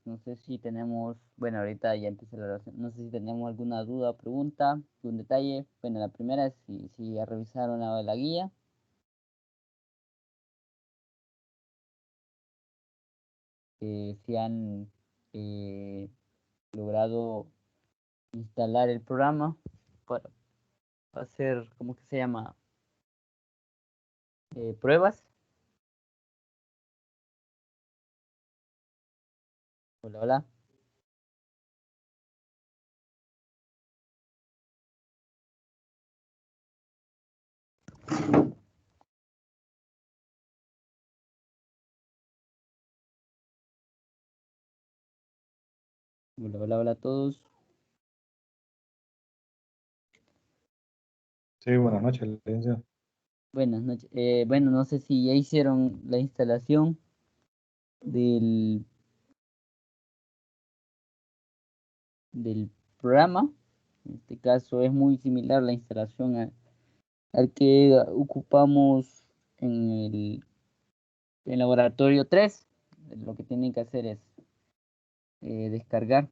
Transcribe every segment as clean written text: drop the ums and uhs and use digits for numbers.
No sé si tenemos, bueno, ahorita ya empecé la oración, no sé si tenemos alguna duda o pregunta, un detalle. Bueno, la primera es si ya revisaron la guía, si han logrado instalar el programa para hacer, ¿cómo que se llama? Pruebas. Hola, hola. Hola, hola, hola a todos. Sí, buenas noches, licenciado. Buenas noches. Bueno, no sé si ya hicieron la instalación del programa. En este caso es muy similar la instalación al que ocupamos en laboratorio 3. Lo que tienen que hacer es descargar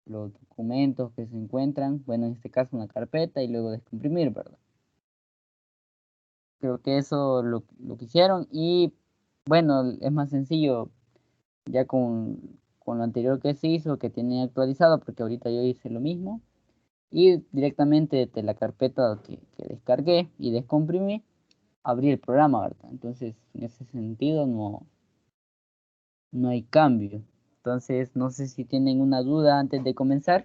los documentos que se encuentran, bueno, en este caso una carpeta y luego descomprimir, ¿verdad? Creo que eso lo que hicieron y bueno, es más sencillo ya con lo anterior que se hizo, que tiene actualizado, porque ahorita yo hice lo mismo y directamente de la carpeta que descargué y descomprimí, abrí el programa, ¿verdad? Entonces, en ese sentido no hay cambio. Entonces, no sé si tienen una duda antes de comenzar.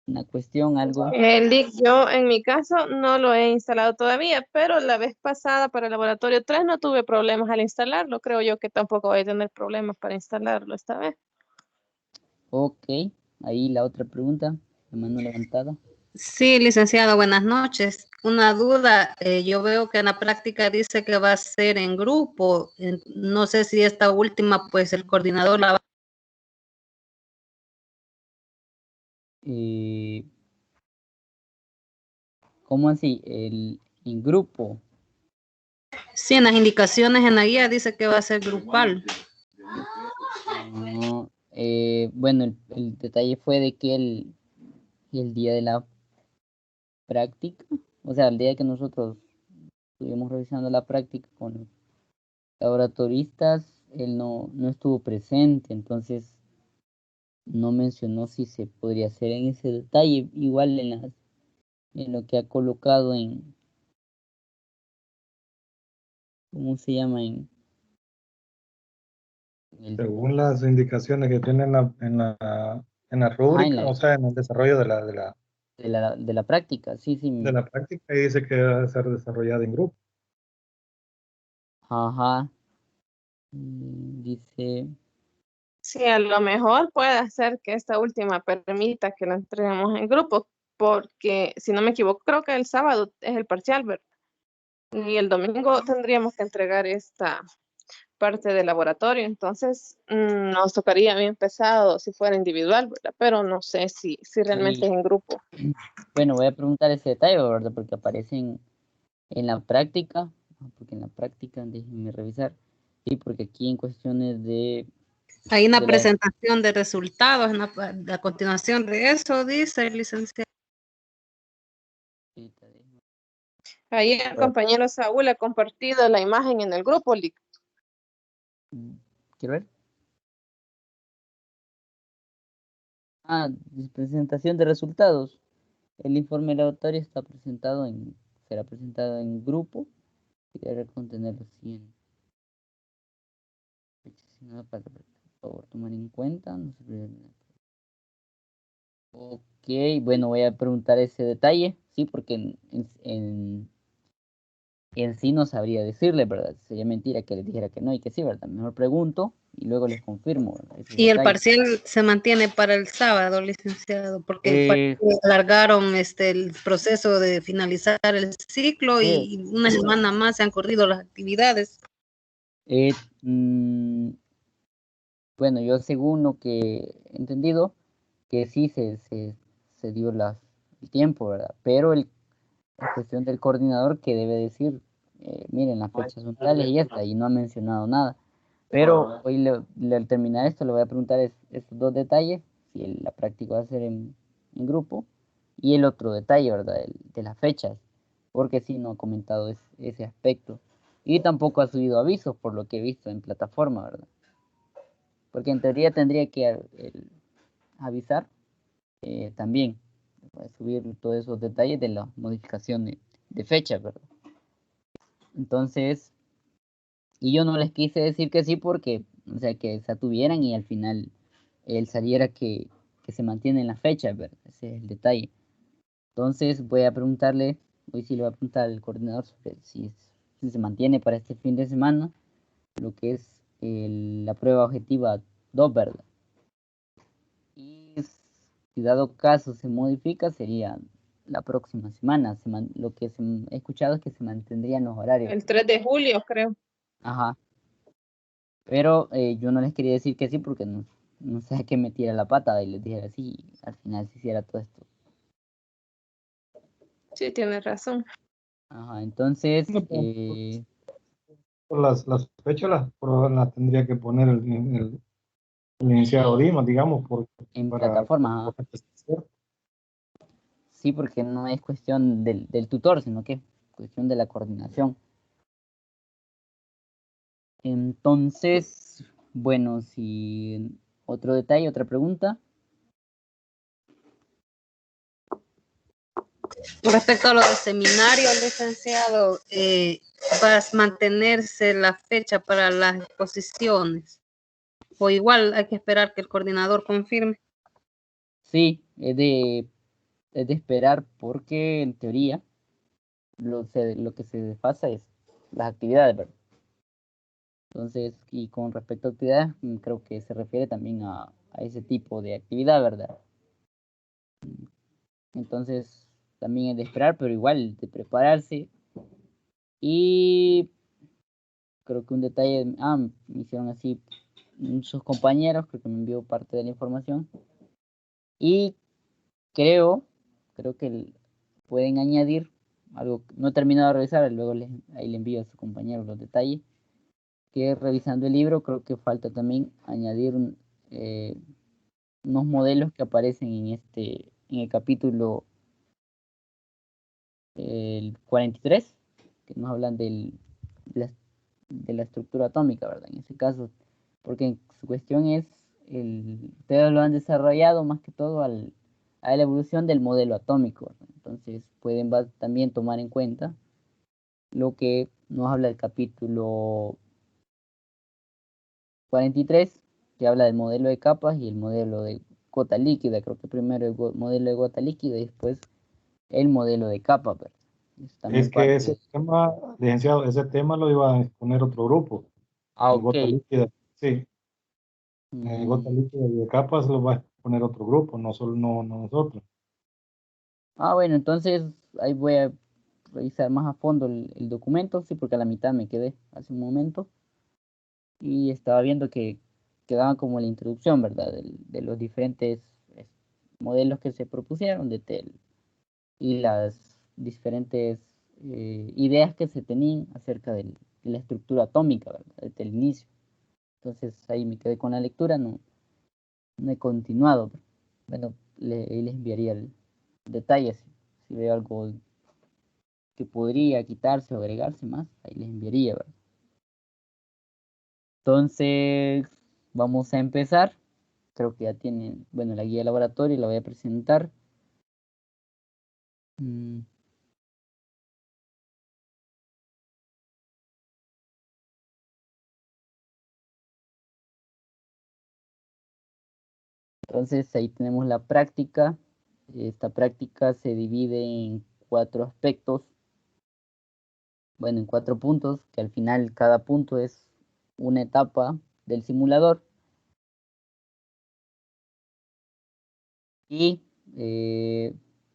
Una cuestión, algo. El link yo en mi caso no lo he instalado todavía, pero la vez pasada para el laboratorio 3 no tuve problemas al instalarlo. Creo yo que tampoco voy a tener problemas para instalarlo esta vez. Ok, ahí la otra pregunta, la mano levantada. Sí, licenciado, buenas noches. Una duda, yo veo que en la práctica dice que va a ser en grupo. No sé si esta última, pues el coordinador la va. ¿Cómo así? En grupo. Sí, en las indicaciones en la guía dice que va a ser grupal. No, bueno, el detalle fue de que el día de la práctica, o sea, el día que nosotros estuvimos revisando la práctica con los laboratoristas, él no estuvo presente, entonces no mencionó si se podría hacer en ese detalle, igual en lo que ha colocado ¿cómo se llama? En el, Según las indicaciones que tiene en la ajá, rúbrica, o sea, en el desarrollo de la práctica, sí, sí, de la práctica, ahí dice que va a ser desarrollada en grupo. ajá, dice, Sí, a lo mejor puede ser que esta última permita que lo entreguemos en grupo, porque si no me equivoco, creo que el sábado es el parcial, ¿verdad? Y el domingo tendríamos que entregar esta parte del laboratorio, entonces nos tocaría bien pesado si fuera individual, ¿verdad? Pero no sé si realmente sí, es en grupo. bueno, voy a preguntar ese detalle, ¿verdad? Porque aparecen en la práctica, porque en la práctica, déjenme revisar, sí, porque aquí en cuestiones Ahí en la de la, presentación de resultados, a continuación de eso, dice el licenciado. Ahí el compañero Saúl ha compartido la imagen en el grupo, Lick. quiero ver, presentación de resultados. El informe laboratorio será presentado en grupo y deberá contener los 100. Para, por favor, tomar en cuenta. No se olviden. Ok, bueno, voy a preguntar ese detalle, sí, porque en sí no sabría decirle, ¿verdad? Sería mentira que les dijera que no y que sí, ¿verdad? Mejor pregunto y luego les confirmo, ¿verdad? Ese Y el detalle. parcial se mantiene para el sábado, licenciado, porque Eh, alargaron el proceso de finalizar el ciclo sí, y una semana más se han corrido las actividades. eh, mm, bueno, yo según lo que he entendido, que sí se dio el tiempo, ¿verdad? Pero es cuestión del coordinador que debe decir, miren, las fechas son tales y ya está, y no ha mencionado nada. Pero hoy al terminar esto le voy a preguntar estos dos detalles, si la práctica va a ser en grupo, y el otro detalle, ¿verdad? De las fechas, porque sí no ha comentado ese aspecto. Y tampoco ha subido avisos por lo que he visto en plataforma, ¿verdad? Porque en teoría tendría que avisar también, subir todos esos detalles de la modificación de fechas, ¿verdad? Entonces, y yo no les quise decir que sí porque, o sea, que se atuvieran y al final él saliera que se mantiene en la fecha, ¿verdad? Ese es el detalle. Entonces voy a preguntarle, hoy sí le voy a preguntar al coordinador sobre si se mantiene para este fin de semana lo que es la prueba objetiva 2, ¿verdad? Y si dado caso se modifica, sería la próxima semana. Lo que he escuchado es que se mantendrían los horarios. El 3 de julio, creo. Ajá. Pero yo no les quería decir que sí porque no sé a qué me tira la pata y les dijera así y al final se hiciera todo esto. Sí, tienes razón. Ajá, entonces, No, las fechas las tendría que poner el licenciado Dimas, digamos, en para plataforma, ajá. Sí, porque no es cuestión del tutor, sino que es cuestión de la coordinación. Entonces, bueno, si otro detalle, otra pregunta. Respecto a lo del seminario, licenciado, ¿va a mantenerse la fecha para las exposiciones? O igual hay que esperar que el coordinador confirme. Sí, es de esperar porque en teoría lo que se desfasa es las actividades, ¿verdad? Entonces, y con respecto a actividades, creo que se refiere también a ese tipo de actividad, ¿verdad? Entonces, también es de esperar, pero igual de prepararse. Y creo que un detalle, me hicieron así sus compañeros, creo que me envió parte de la información. Y creo que pueden añadir algo que no he terminado de revisar, luego ahí le envío a su compañero los detalles, que revisando el libro creo que falta también añadir eh, unos modelos que aparecen en el capítulo el 43, que nos hablan de la estructura atómica, ¿verdad? En ese caso, porque su cuestión es, ustedes lo han desarrollado más que todo a la evolución del modelo atómico, ¿verdad? Entonces pueden también tomar en cuenta lo que nos habla el capítulo 43, que habla del modelo de capas y el modelo de gota líquida. Creo que primero el modelo de gota líquida y después el modelo de capa, ¿verdad? Es también Es que parte. ese tema, licenciado, ese tema lo iba a exponer otro grupo, Ah, el ok. gota líquida, sí, gota Mm, líquida y de capas lo va a exponer otro grupo, no solo no nosotros. bueno, entonces ahí voy a revisar más a fondo el documento, sí, porque a la mitad me quedé hace un momento y estaba viendo que quedaba como la introducción, ¿verdad? De los diferentes eh, modelos que se propusieron de TEL y las diferentes ideas que se tenían acerca de la estructura atómica, ¿verdad? Desde el inicio. Entonces ahí me quedé con la lectura, no he continuado. Bueno, ahí les enviaría el detalle si veo algo que podría quitarse o agregarse más, ahí les enviaría, ¿verdad? Entonces, vamos a empezar. Creo que ya tienen, bueno, la guía de laboratorio la voy a presentar. Mm, Entonces, ahí tenemos la práctica. Esta práctica se divide en 4 aspectos, bueno, en 4 puntos, que al final cada punto es una etapa del simulador. Y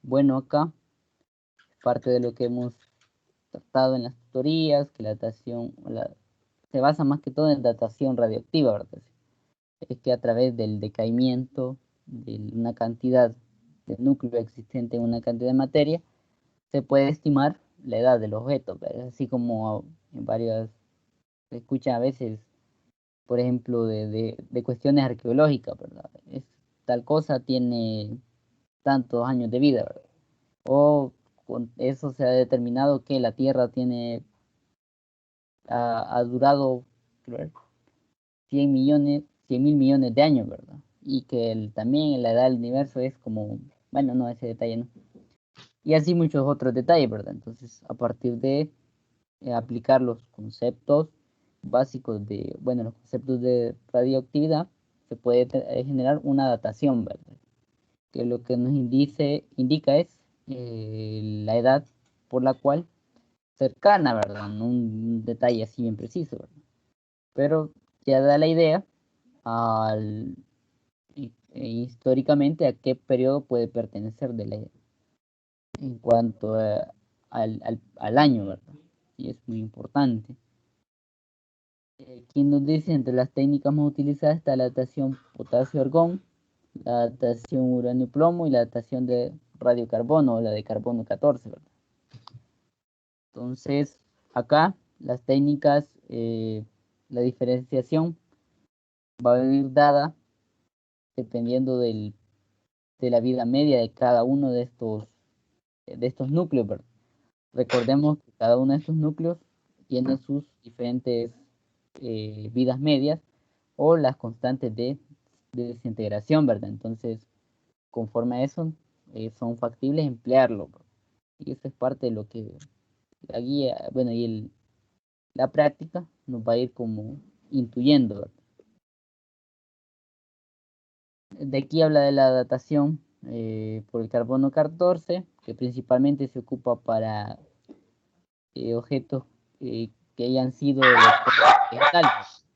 bueno, acá parte de lo que hemos tratado en las tutorías, que la datación se basa más que todo en datación radioactiva, ¿verdad? Es que a través del decaimiento de una cantidad de núcleo existente en una cantidad de materia, se puede estimar la edad del objeto, ¿verdad? Así como en varias, se escucha a veces por ejemplo, de cuestiones arqueológicas, ¿verdad? Tal cosa tiene tantos años de vida, ¿verdad? O con eso se ha determinado que la Tierra ha durado, quiero ver, 100 millones, 100.000 millones de años, ¿verdad? Y que también la edad del universo es como, bueno, no, ese detalle no. Y así muchos otros detalles, ¿verdad? Entonces, a partir de aplicar los conceptos básicos bueno, los conceptos de radioactividad, se puede generar una datación, ¿verdad? Que lo que nos indica es la edad por la cual cercana, ¿verdad? No un detalle así bien preciso, ¿verdad? Pero ya da la idea históricamente a qué periodo puede pertenecer en cuanto al año, ¿verdad? Y es muy importante. Aquí nos dice, entre las técnicas más utilizadas está la datación potasio-argón, la datación uranio-plomo y la datación de radiocarbono o la de carbono 14, ¿verdad? Entonces, acá las técnicas, la diferenciación va a venir dada dependiendo de la vida media de cada uno de estos núcleos, ¿verdad? Recordemos que cada uno de estos núcleos tiene sus diferentes vidas medias o las constantes de desintegración, ¿verdad? Entonces, conforme a eso, son factibles emplearlo, ¿verdad? Y eso es parte de lo que la guía, bueno, y la práctica nos va a ir como intuyendo, ¿verdad? De aquí habla de la datación por el carbono 14, que principalmente se ocupa para objetos que hayan sido vegetales,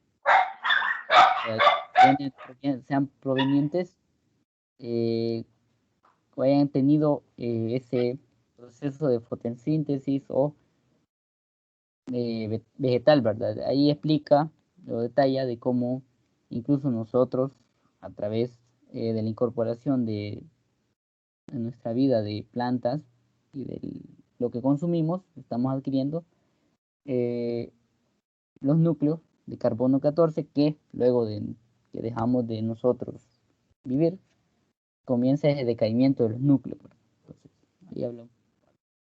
sean provenientes o hayan tenido ese proceso de fotosíntesis o vegetal, ¿verdad? Ahí explica o detalla de cómo incluso nosotros, a través de la incorporación de nuestra vida de plantas y de lo que consumimos, estamos adquiriendo los núcleos de carbono 14 que luego de que dejamos de nosotros vivir, comienza el decaimiento de los núcleos. Entonces, ahí hablamos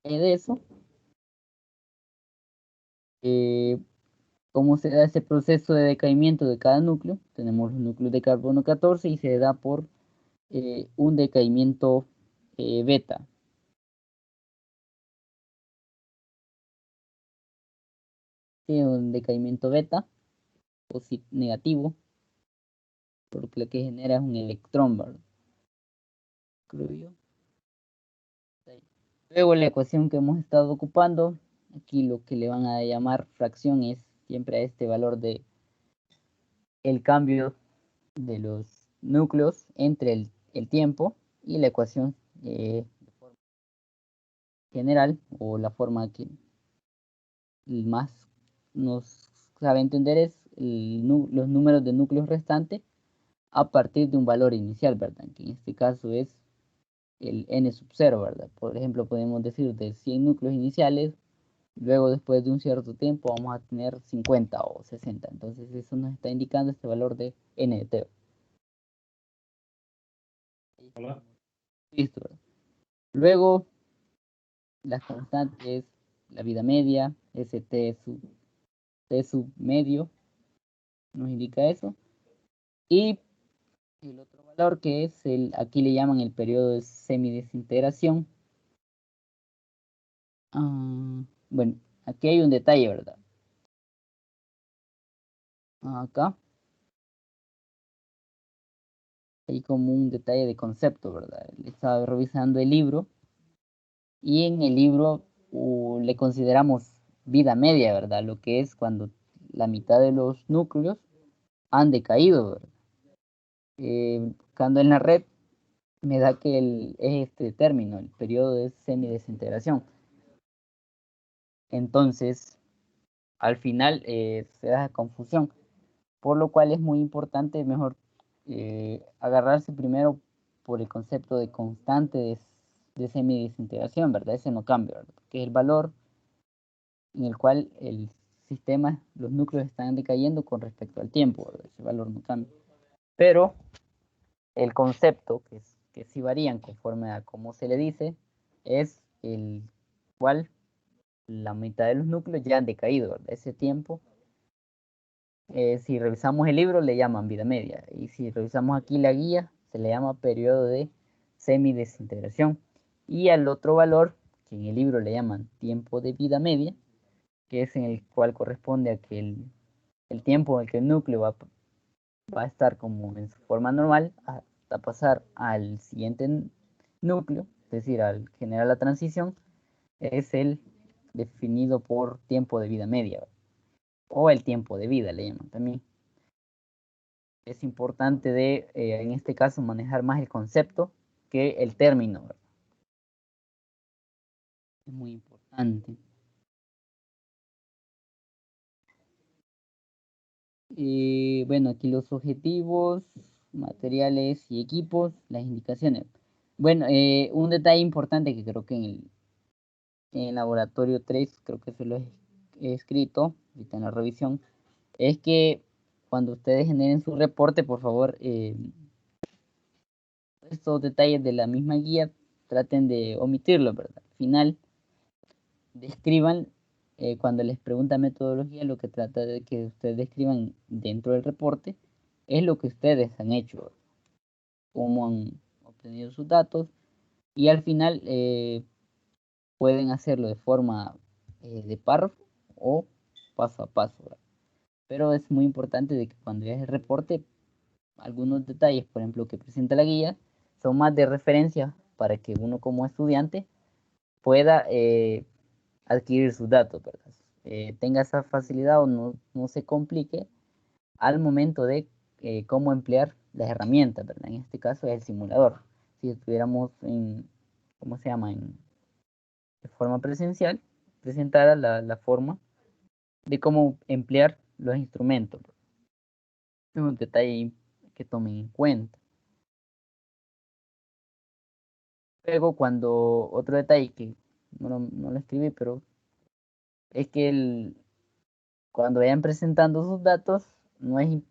de eso. ¿Cómo se da ese proceso de decaimiento de cada núcleo? Tenemos los núcleos de carbono 14 y se da por un decaimiento beta. Sí, un decaimiento beta negativo, porque lo que genera es un electrón, ¿verdad? Creo yo. Luego la ecuación que hemos estado ocupando, aquí lo que le van a llamar fracción es siempre a este valor de el cambio de los núcleos entre el tiempo y la ecuación general o la forma que más nos sabe entender es los números de núcleos restantes a partir de un valor inicial, ¿verdad? Que en este caso es el n sub 0, ¿verdad? Por ejemplo, podemos decir de 100 núcleos iniciales, luego después de un cierto tiempo vamos a tener 50 o 60. Entonces eso nos está indicando este valor de n de t. Hola. Listo, ¿verdad? Luego, las constantes, la vida media, T sub medio, nos indica eso. Y el otro valor que es aquí le llaman el periodo de semidesintegración. Bueno, aquí hay un detalle, ¿verdad? Acá hay como un detalle de concepto, ¿verdad? Estaba revisando el libro y en el libro le consideramos vida media, ¿verdad? Lo que es cuando la mitad de los núcleos han decaído, ¿verdad? Buscando en la red me da que es este término, el periodo de semidesintegración. Entonces, al final se da confusión, por lo cual es muy importante mejor agarrarse primero por el concepto de constante de semidesintegración, ¿verdad? Ese no cambia, ¿verdad? Que es el valor en el cual sistemas, los núcleos están decayendo con respecto al tiempo, ¿verdad? Ese valor no cambia. Pero el concepto, que sí varían conforme a cómo se le dice, es el cual la mitad de los núcleos ya han decaído, ¿verdad? Ese tiempo, si revisamos el libro, le llaman vida media. Y si revisamos aquí la guía, se le llama periodo de semidesintegración. Y al otro valor, que en el libro le llaman tiempo de vida media, que es en el cual corresponde a que el tiempo en el que el núcleo va a estar como en su forma normal hasta pasar al siguiente núcleo, es decir, al generar la transición, es el definido por tiempo de vida media, ¿verdad? O el tiempo de vida le llaman también. Es importante en este caso, manejar más el concepto que el término, ¿verdad? Es muy importante. Y bueno, aquí los objetivos, materiales y equipos, las indicaciones. Bueno, un detalle importante que creo que en el laboratorio 3, creo que se lo he escrito, ahorita en la revisión, es que cuando ustedes generen su reporte, por favor, estos detalles de la misma guía, traten de omitirlos, ¿verdad? Al final, describan, cuando les pregunta metodología, lo que trata de que ustedes describan dentro del reporte es lo que ustedes han hecho, cómo han obtenido sus datos, y al final pueden hacerlo de forma de párrafo o paso a paso, ¿verdad? Pero es muy importante de que cuando veas el reporte, algunos detalles, por ejemplo, que presenta la guía, son más de referencia para que uno como estudiante pueda adquirir sus datos, ¿verdad? Tenga esa facilidad o no se complique al momento de cómo emplear las herramientas, ¿verdad? En este caso es el simulador. Si estuviéramos ¿cómo se llama? De forma presencial, presentara la forma de cómo emplear los instrumentos. Es un detalle que tomen en cuenta. Luego, otro detalle que no lo escribí, pero es que cuando vayan presentando sus datos, no es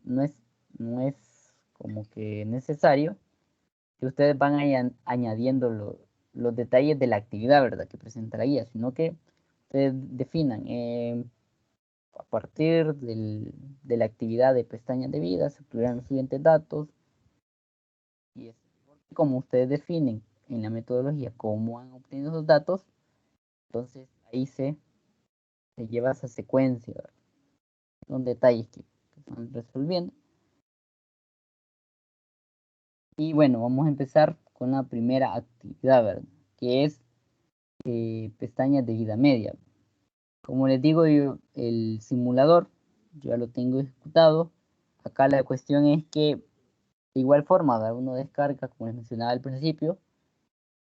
como que necesario que ustedes van añadiendo los detalles de la actividad, ¿verdad? Que presenta la guía, sino que ustedes definan a partir de la actividad de pestañas de vida, se obtuvieran los siguientes datos, y es como ustedes definen en la metodología cómo han obtenido esos datos, entonces ahí se lleva esa secuencia, ¿verdad? Son detalles que van resolviendo. Y bueno, vamos a empezar con la primera actividad, ¿verdad? Que es pestañas de vida media. Como les digo, el simulador yo ya lo tengo ejecutado. Acá la cuestión es que de igual forma, ¿verdad? Uno descarga, como les mencionaba al principio,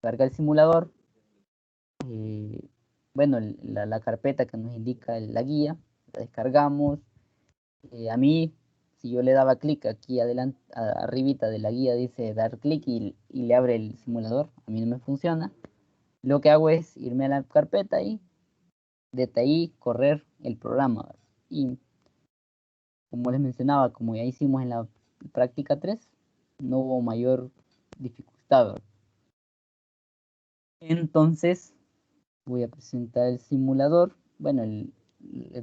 carga el simulador, bueno, la carpeta que nos indica la guía, la descargamos. A mí, si yo le daba clic aquí adelante, arribita de la guía dice dar clic y le abre el simulador, a mí no me funciona. Lo que hago es irme a la carpeta y desde ahí correr el programa, ¿verdad? Y como les mencionaba, como ya hicimos en la práctica 3, no hubo mayor dificultad, ¿verdad? Entonces voy a presentar el simulador, bueno, el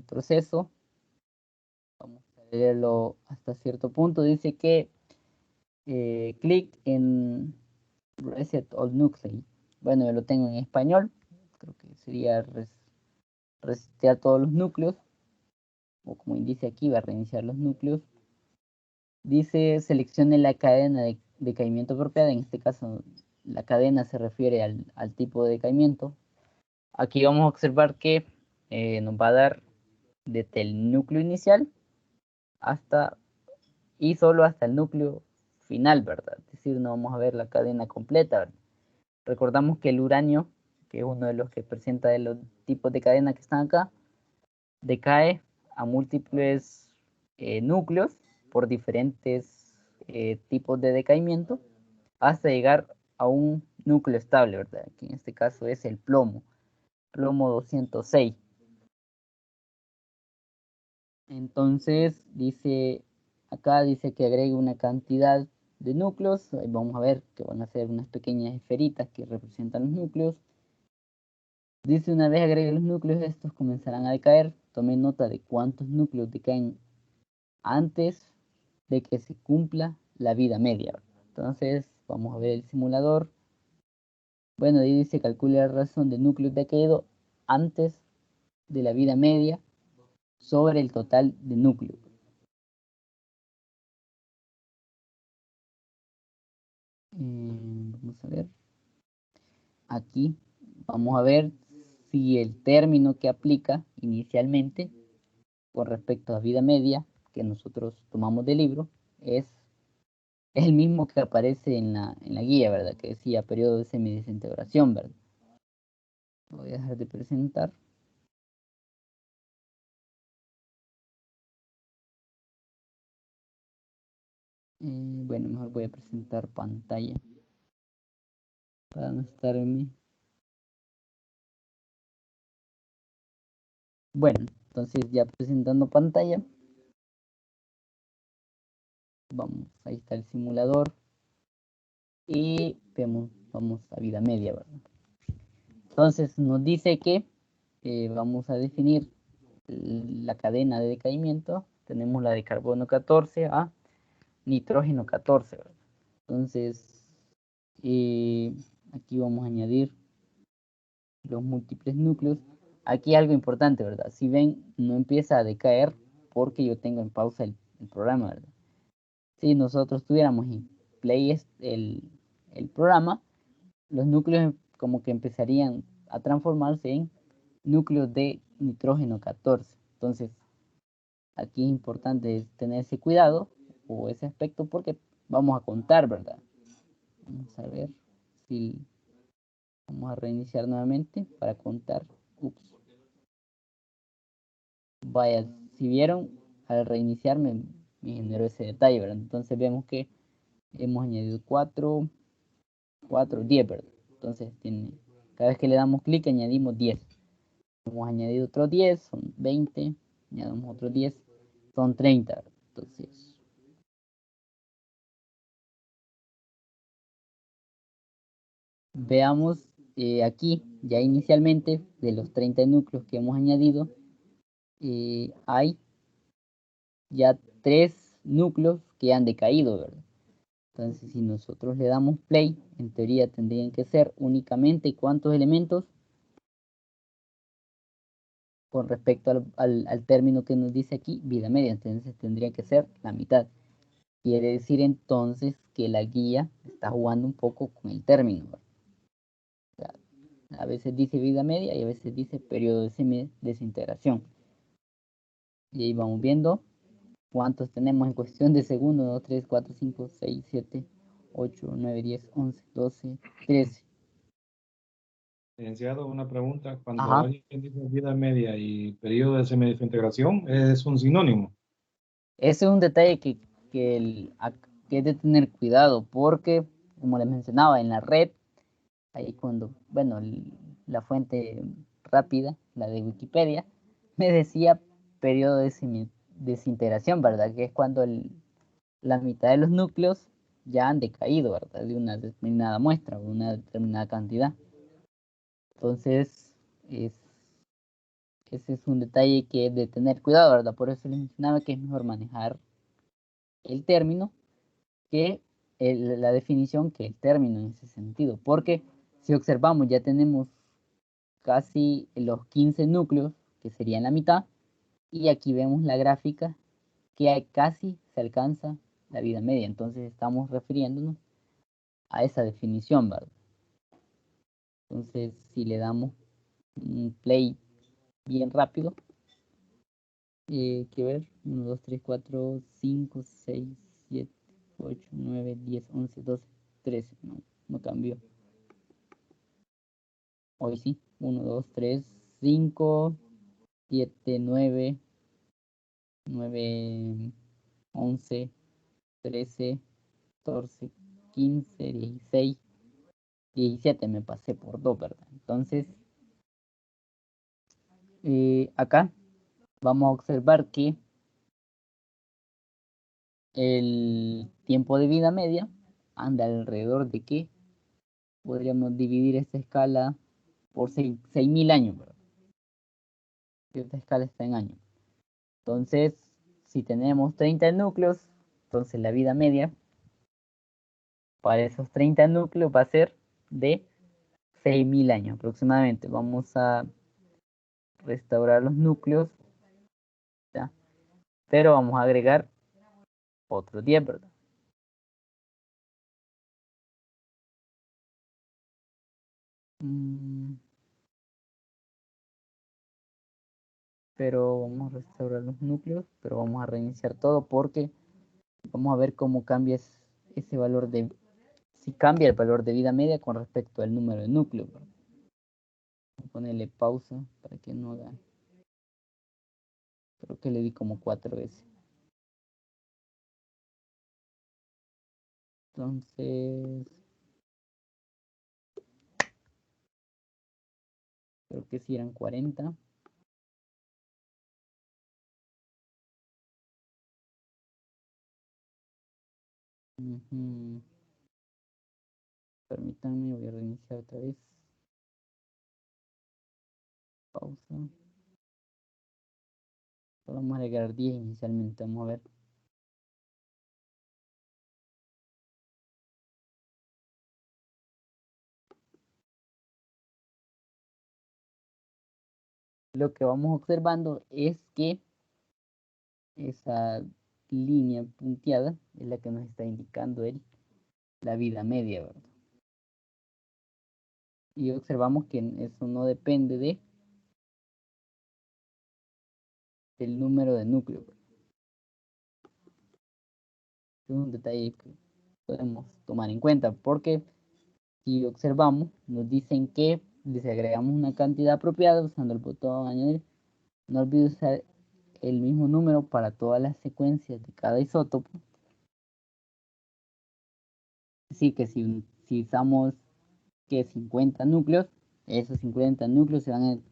proceso. Vamos a leerlo hasta cierto punto. Dice que clic en Reset All Nuclei. Bueno, yo lo tengo en español. Creo que sería resetear todos los núcleos. O como dice aquí, va a reiniciar los núcleos. Dice seleccione la cadena de decaimiento apropiada. En este caso, la cadena se refiere al tipo de decaimiento. Aquí vamos a observar que nos va a dar desde el núcleo inicial y solo hasta el núcleo final, ¿verdad? Es decir, no vamos a ver la cadena completa, ¿verdad? Recordamos que el uranio, que es uno de los que presenta de los tipos de cadena que están acá, decae a múltiples núcleos por diferentes tipos de decaimiento hasta llegar a un núcleo estable, ¿verdad? Que en este caso es el plomo 206. Entonces, acá dice que agregue una cantidad de núcleos. Ahí vamos a ver que van a ser unas pequeñas esferitas que representan los núcleos. Dice, una vez agregue los núcleos, estos comenzarán a decaer. Tome nota de cuántos núcleos decaen antes de que se cumpla la vida media. Entonces, vamos a ver el simulador. Bueno, ahí dice, calcule la razón de núcleos decaídos antes de la vida media sobre el total de núcleos. Vamos a ver. Aquí vamos a ver si el término que aplica inicialmente con respecto a vida media que nosotros tomamos del libro es el mismo que aparece en la guía, ¿verdad? Que decía periodo de semidesintegración, ¿verdad? Voy a dejar de presentar. Bueno, mejor voy a presentar pantalla para no estar en mí. Bueno, entonces ya presentando pantalla. Vamos, ahí está el simulador. Y vamos a vida media, ¿verdad? Entonces nos dice que vamos a definir la cadena de decaimiento. Tenemos la de carbono 14 a nitrógeno 14, ¿verdad? Entonces, aquí vamos a añadir los múltiples núcleos. Aquí algo importante, ¿verdad? Si ven, no empieza a decaer porque yo tengo en pausa el programa, ¿verdad? Si nosotros tuviéramos en play el programa, los núcleos como que empezarían a transformarse en núcleos de nitrógeno 14. Entonces, aquí es importante tener ese cuidado o ese aspecto porque vamos a contar, ¿verdad? Vamos a ver si vamos a reiniciar nuevamente para contar. Ups. Vaya, si vieron, al reiniciar me generó ese detalle, ¿verdad? Entonces vemos que hemos añadido 4, 10, ¿verdad? Entonces cada vez que le damos clic añadimos 10. Hemos añadido otros 10, son 20, añadimos otros 10, son 30. Entonces, veamos aquí, ya inicialmente, de los 30 núcleos que hemos añadido, hay ya 3 núcleos que han decaído, ¿verdad? Entonces, si nosotros le damos play, en teoría tendrían que ser únicamente ¿cuántos elementos? Con respecto al término que nos dice aquí, vida media. Entonces tendría que ser la mitad. Quiere decir entonces que la guía está jugando un poco con el término, ¿verdad? O sea, a veces dice vida media y a veces dice periodo de semidesintegración. Y ahí vamos viendo cuántos tenemos en cuestión de segundos. 2, 3, 4, 5, 6, 7, 8, 9, 10, 11, 12, 13. Licenciado, una pregunta. Cuando Ajá. alguien dice vida media y periodo de semidesintegración, ¿es un sinónimo? Ese es un detalle que es de tener cuidado porque, como les mencionaba, en la red, ahí cuando, bueno, la fuente rápida, la de Wikipedia, me decía periodo de desintegración, ¿verdad? Que es cuando la mitad de los núcleos ya han decaído, ¿verdad? De una determinada muestra o una determinada cantidad. Entonces, ese es un detalle que es de tener cuidado, ¿verdad? Por eso les mencionaba que es mejor manejar el término que la definición que el término en ese sentido. Porque si observamos, ya tenemos casi los 15 núcleos, que serían la mitad, y aquí vemos la gráfica que casi se alcanza la vida media. Entonces estamos refiriéndonos a esa definición, ¿verdad? Entonces, si le damos un play bien rápido, que ver, 1, 2, 3, 4, 5, 6, 7, 8, 9, 10, 11, 12, 13, no cambió. Hoy sí, 1, 2, 3, 5, 7, 9, 11, 13, 14, 15, 16, 17, me pasé por 2, ¿verdad? Entonces, acá vamos a observar que el tiempo de vida media anda alrededor de qué. Podríamos dividir esta escala por 6.000 años, ¿verdad? Esta escala está en años. Entonces, si tenemos 30 núcleos, entonces la vida media para esos 30 núcleos va a ser de 6.000 años aproximadamente. Vamos a restaurar los núcleos, ¿ya? Pero vamos a agregar otros 10, ¿verdad? Pero vamos a restaurar los núcleos, pero vamos a reiniciar todo porque vamos a ver cómo cambia ese valor si cambia el valor de vida media con respecto al número de núcleos, ¿verdad? Voy a ponerle pausa para que no haga. Creo que le di como 4 veces. Entonces, creo que si eran 40. Permítanme, voy a reiniciar otra vez. Pausa. Vamos a agregar 10 inicialmente, vamos a ver. Lo que vamos observando es que esa línea punteada es la que nos está indicando la vida media, ¿verdad? Y observamos que eso no depende del número de núcleos. Es un detalle que podemos tomar en cuenta porque si observamos, nos dicen que les agregamos una cantidad apropiada usando el botón añadir. No olvides usar el mismo número para todas las secuencias de cada isótopo. Así que si usamos que 50 núcleos, esos 50 núcleos se van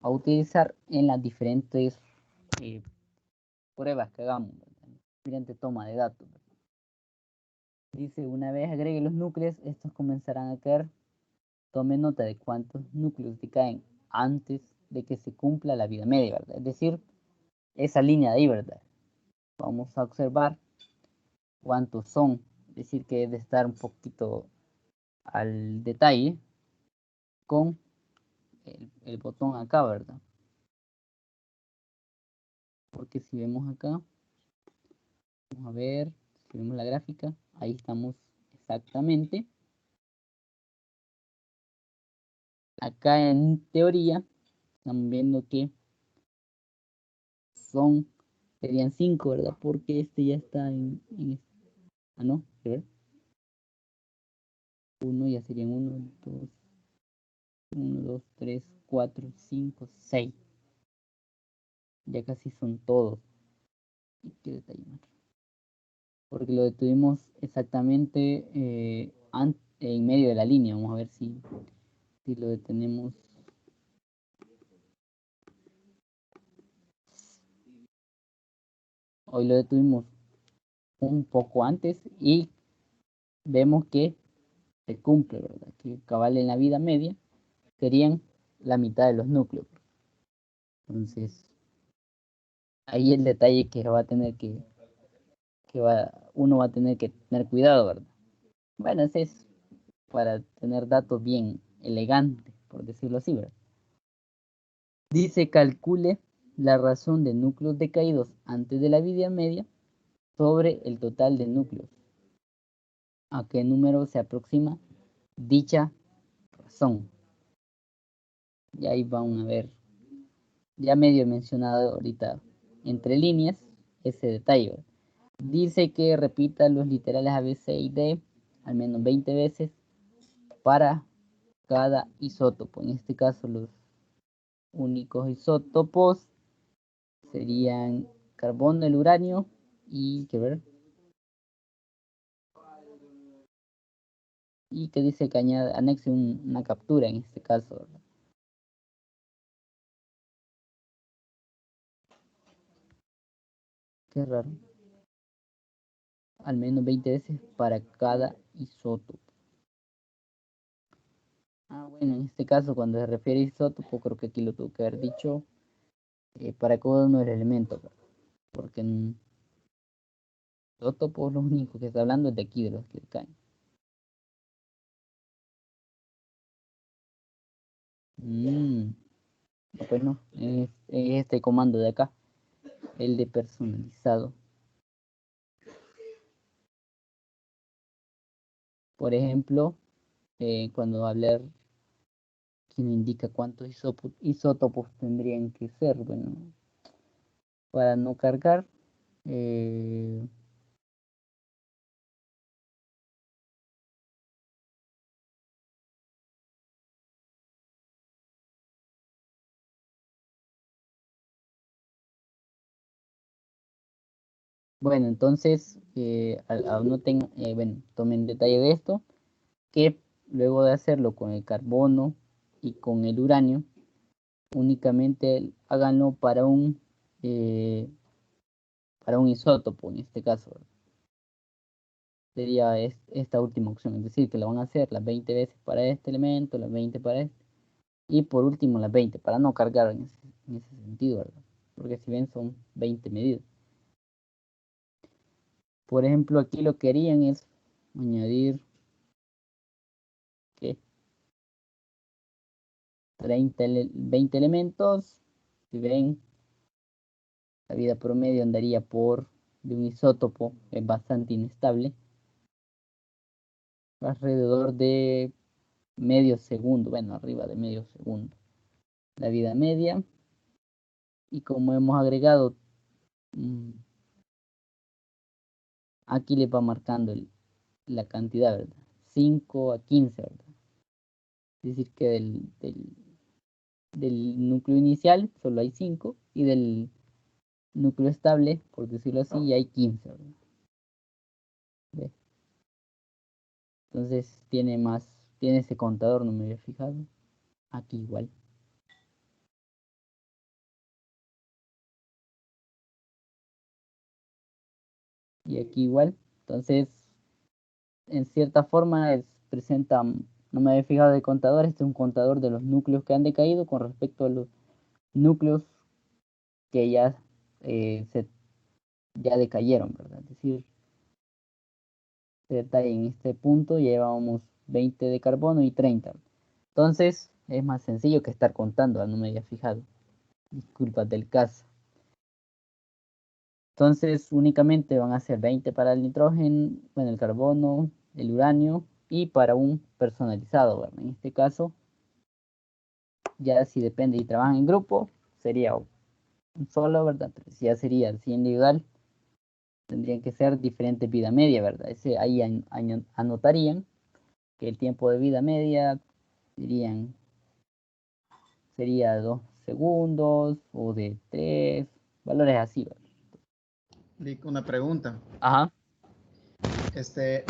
a utilizar en las diferentes pruebas que hagamos, mediante toma de datos. Dice, una vez agregue los núcleos, estos comenzarán a caer. Tome nota de cuántos núcleos decaen antes de que se cumpla la vida media, ¿verdad? Es decir, esa línea de ahí, ¿verdad? Vamos a observar cuántos son, es decir, que debe estar un poquito al detalle con el botón acá, ¿verdad? Porque si vemos acá, vamos a ver, si vemos la gráfica, ahí estamos exactamente. Acá en teoría, estamos viendo que serían 5, ¿verdad? Porque este ya está no, a ver. 1 ya serían 1, 2, 1, 2, 3, 4, 5, 6. Ya casi son todos. ¿Qué detalle más? Porque lo detuvimos exactamente en medio de la línea. Vamos a ver si lo detenemos. Hoy lo detuvimos un poco antes y vemos que se cumple, ¿verdad? Que cabal en la vida media serían la mitad de los núcleos. Entonces, ahí el detalle que va a tener uno va a tener que tener cuidado, ¿verdad? Bueno, ese es para tener datos bien elegantes, por decirlo así, ¿verdad? Dice, calcule la razón de núcleos decaídos antes de la vida media sobre el total de núcleos. ¿A qué número se aproxima dicha razón? Y ahí van a ver, ya medio mencionado ahorita entre líneas ese detalle, ¿verdad? Dice que repita los literales A, B, C y D al menos 20 veces para cada isótopo. En este caso los únicos isótopos serían carbono, el uranio y que dice que anexe una captura en este caso, ¿verdad? Qué raro. al menos 20 veces para cada isótopo. Bueno, en este caso, cuando se refiere a isótopo, creo que aquí lo tengo que haber dicho para cada uno del elemento, porque en isótopo lo único que está hablando es de aquí, de los que caen. Pues no, es este comando de acá, el de personalizado. Por ejemplo, cuando hablar, quien indica cuántos isótopos tendrían que ser, bueno, para no cargar, bueno, entonces, bueno, tomen detalle de esto, que luego de hacerlo con el carbono y con el uranio, únicamente háganlo para un isótopo, en este caso. Sería esta última opción, es decir, que lo van a hacer las 20 veces para este elemento, las 20 para este, y por último las 20, para no cargar en ese sentido, ¿verdad? Porque si ven son 20 medidas. Por ejemplo, aquí lo que harían es añadir 20 elementos. Si ven, la vida promedio andaría de un isótopo, es bastante inestable, alrededor de medio segundo, bueno, arriba de medio segundo, la vida media. Y como hemos agregado, aquí le va marcando la cantidad, ¿verdad? 5 a 15, ¿verdad? Es decir, que del núcleo inicial solo hay 5 y del núcleo estable, por decirlo así, ya hay 15, ¿verdad? ¿Ve? Entonces tiene ese contador, no me había fijado. Aquí igual. Y aquí igual. Entonces, en cierta forma presenta, no me había fijado de contador, este es un contador de los núcleos que han decaído con respecto a los núcleos que ya ya decayeron, ¿verdad? Es decir, en este punto llevábamos 20 de carbono y 30. Entonces es más sencillo que estar contando, no me había fijado. Disculpas del caso. Entonces únicamente van a ser 20 para el nitrógeno, bueno, el carbono, el uranio y para un personalizado, ¿verdad? En este caso, ya si depende y trabajan en grupo, sería un solo, ¿verdad? Pero si ya sería así individual, tendrían que ser diferentes vida media, ¿verdad? Ahí anotarían que el tiempo de vida media sería 2 segundos o de 3, valores así, ¿verdad? Una pregunta. Ajá.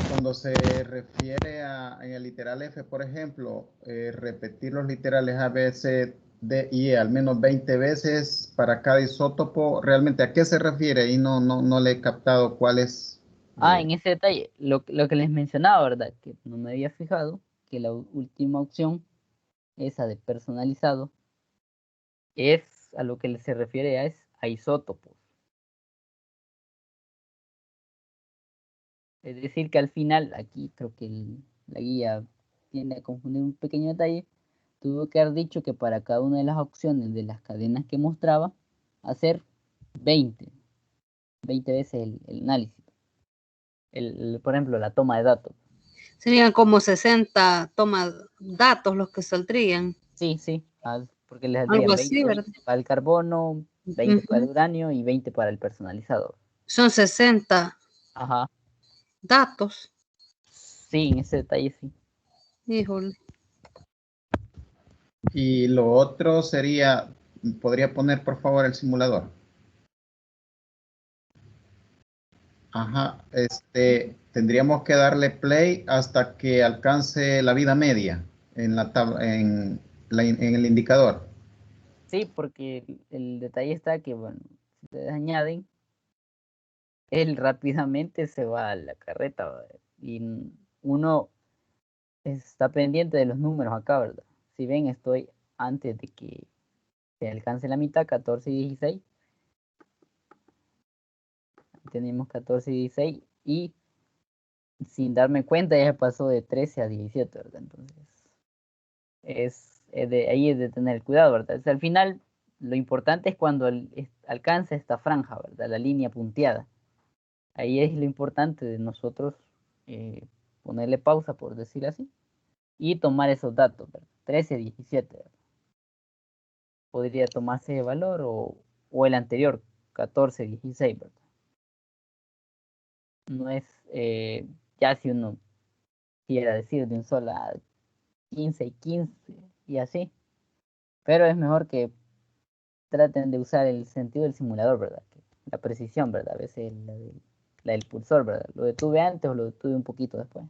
Cuando se refiere en el literal F, por ejemplo, repetir los literales A, B, C, D y E al menos 20 veces para cada isótopo, ¿realmente a qué se refiere? Y no le he captado cuál es. En ese detalle, lo que les mencionaba, ¿verdad? Que no me había fijado, que la última opción, esa de personalizado, a lo que se refiere a isótopos. Es decir, que al final, aquí creo que la guía tiende a confundir un pequeño detalle, tuvo que haber dicho que para cada una de las opciones de las cadenas que mostraba, hacer 20 veces el análisis. Por ejemplo, la toma de datos. Serían como 60 datos los que saldrían. Sí, porque les Algo saldrían así, 20 ¿verdad? para el carbono, 20 para el uranio y 20 para el personalizador. Son 60 Ajá. datos. Sí, en ese detalle sí. Híjole. Y lo otro sería, ¿podría poner por favor el simulador? Ajá, tendríamos que darle play hasta que alcance la vida media en en el indicador. Sí, porque el detalle está que, bueno, si ustedes añaden, él rápidamente se va a la carreta, ¿verdad? Y uno está pendiente de los números acá, ¿verdad? Si ven, estoy antes de que se alcance la mitad, 14 y 16. Tenemos 14 y 16 y sin darme cuenta ya pasó de 13 a 17, ¿verdad? Entonces, ahí es de tener cuidado, ¿verdad? O sea, al final, lo importante es cuando alcanza esta franja, ¿verdad? La línea punteada. Ahí es lo importante de nosotros ponerle pausa, por decir así, y tomar esos datos, ¿verdad? 13, 17, ¿verdad? Podría tomarse el valor o el anterior, 14, 16, ¿verdad? No es, ya si uno quiera decir de un solo 15 y 15 y así, pero es mejor que traten de usar el sentido del simulador, ¿verdad? La precisión, ¿verdad? A veces la del pulsor, ¿verdad? Lo detuve antes o lo detuve un poquito después.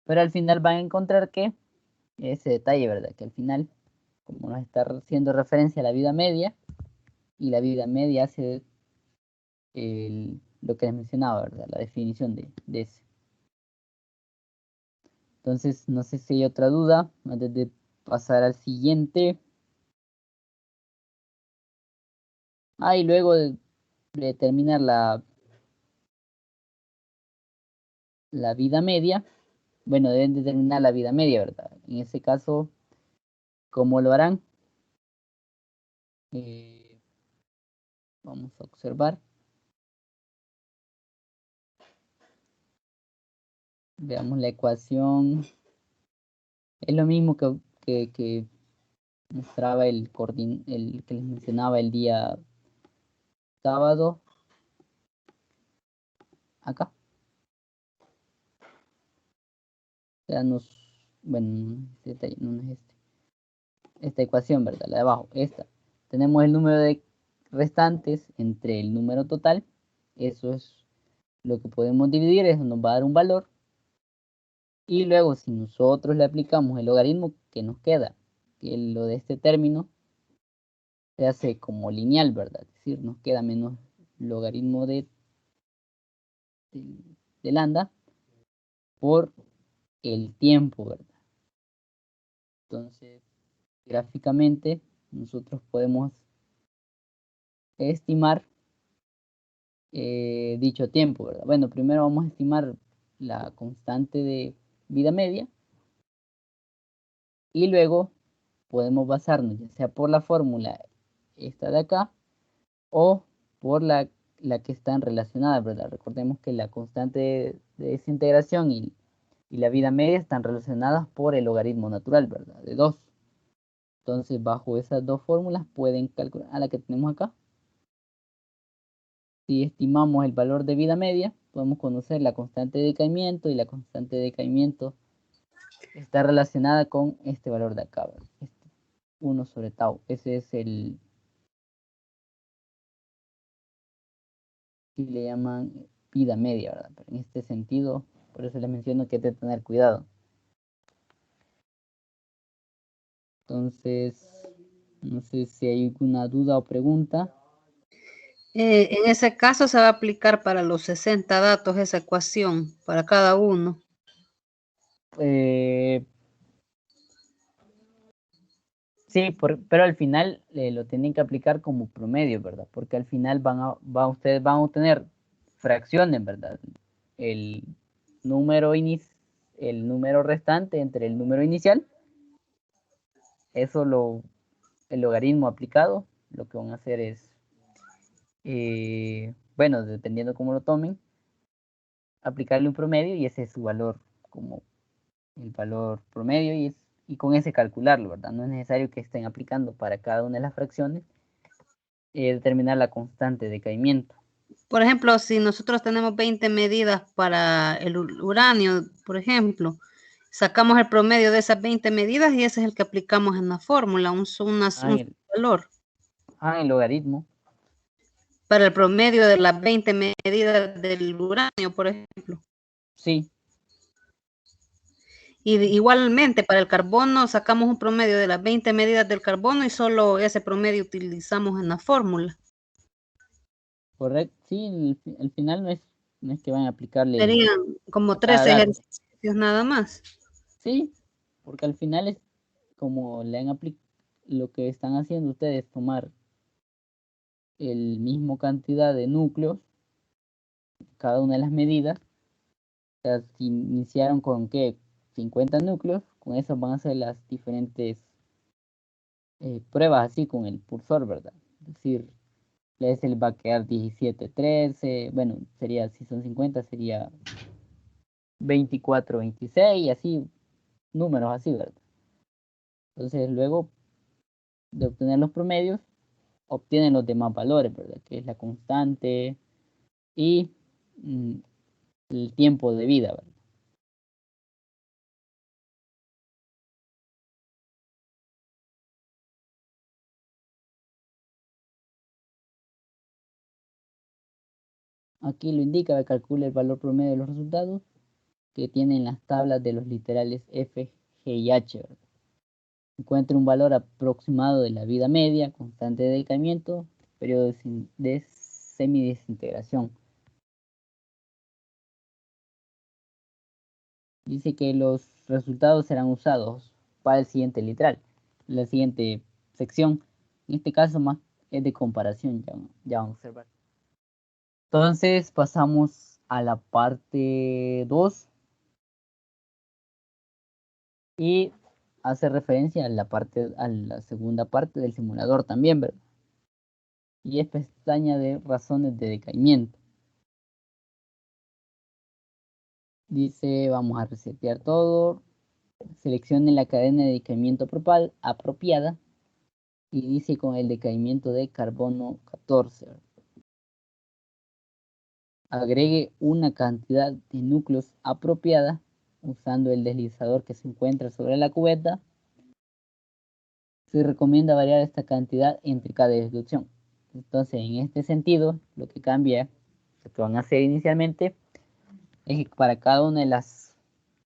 Pero al final van a encontrar que ese detalle, ¿verdad? Que al final, como nos está haciendo referencia a la vida media, y la vida media hace lo que les mencionaba, ¿verdad? La definición de ese. Entonces, no sé si hay otra duda antes de pasar al siguiente. Y luego de terminar la vida media, bueno, deben determinar la vida media, ¿verdad? En ese caso, ¿cómo lo harán? Vamos a observar. Veamos la ecuación. Es lo mismo que mostraba el que les mencionaba el día sábado. Acá. O sea, bueno, no es esta ecuación, ¿verdad? La de abajo, esta. Tenemos el número de restantes entre el número total. Eso es lo que podemos dividir, eso nos va a dar un valor. Y luego, si nosotros le aplicamos el logaritmo que nos queda, que lo de este término, se hace como lineal, ¿verdad? Es decir, nos queda menos logaritmo de lambda por el tiempo, ¿verdad? Entonces, gráficamente, nosotros podemos estimar dicho tiempo, ¿verdad? Bueno, primero vamos a estimar la constante de vida media y luego podemos basarnos ya sea por la fórmula esta de acá o por la que están relacionadas, ¿verdad? Recordemos que la constante de desintegración y la vida media están relacionadas por el logaritmo natural, ¿verdad? De 2. Entonces, bajo esas dos fórmulas pueden calcular a la que tenemos acá. Si estimamos el valor de vida media, podemos conocer la constante de decaimiento y la constante de decaimiento está relacionada con este valor de acá, ¿verdad? 1 sobre tau. Ese es el que le llaman vida media, ¿verdad? Pero en este sentido, por eso les menciono que hay que tener cuidado. Entonces, no sé si hay alguna duda o pregunta. En ese caso se va a aplicar para los 60 datos esa ecuación, para cada uno. Sí, pero al final lo tienen que aplicar como promedio, ¿verdad? Porque al final ustedes van a obtener fracciones, ¿verdad? El número restante entre el número inicial, eso el logaritmo aplicado, lo que van a hacer es, bueno, dependiendo cómo lo tomen, aplicarle un promedio y ese es su valor, como el valor promedio y con ese calcularlo, ¿verdad? No es necesario que estén aplicando para cada una de las fracciones determinar la constante de decaimiento. Por ejemplo, si nosotros tenemos 20 medidas para el uranio, por ejemplo, sacamos el promedio de esas 20 medidas y ese es el que aplicamos en la fórmula, un valor. El logaritmo. Para el promedio de las 20 medidas del uranio, por ejemplo. Sí. Y igualmente para el carbono sacamos un promedio de las 20 medidas del carbono y solo ese promedio utilizamos en la fórmula. Correcto, sí, al final no es que van a aplicarle Serían como 3 cada dato. ejercicios nada más. Sí, porque al final es como le han aplicado, lo que están haciendo ustedes es tomar el mismo cantidad de núcleos, cada una de las medidas. O sea, si iniciaron con ¿qué? 50 núcleos, con eso van a hacer las diferentes pruebas así con el cursor, ¿verdad? Es decir, se les va a quedar 17, 13, bueno, sería, si son 50, sería 24, 26, y así, números así, ¿verdad? Entonces, luego de obtener los promedios, obtienen los demás valores, ¿verdad? Que es la constante y el tiempo de vida, ¿verdad? Aquí lo indica, calcula el valor promedio de los resultados que tienen las tablas de los literales F, G y H, ¿verdad? Encuentre un valor aproximado de la vida media, constante de decaimiento, periodo de semidesintegración. Dice que los resultados serán usados para el siguiente literal, la siguiente sección. En este caso más es de comparación, ya vamos a observar. Entonces pasamos a la parte 2 y hace referencia a la segunda parte del simulador también, ¿verdad? Y es pestaña de razones de decaimiento. Dice, vamos a resetear todo, seleccione la cadena de decaimiento apropiada y dice con el decaimiento de carbono 14. Agregue una cantidad de núcleos apropiada usando el deslizador que se encuentra sobre la cubeta. Se recomienda variar esta cantidad entre cada deducción. Entonces, en este sentido, lo que cambia, lo que van a hacer inicialmente, es que para cada una de las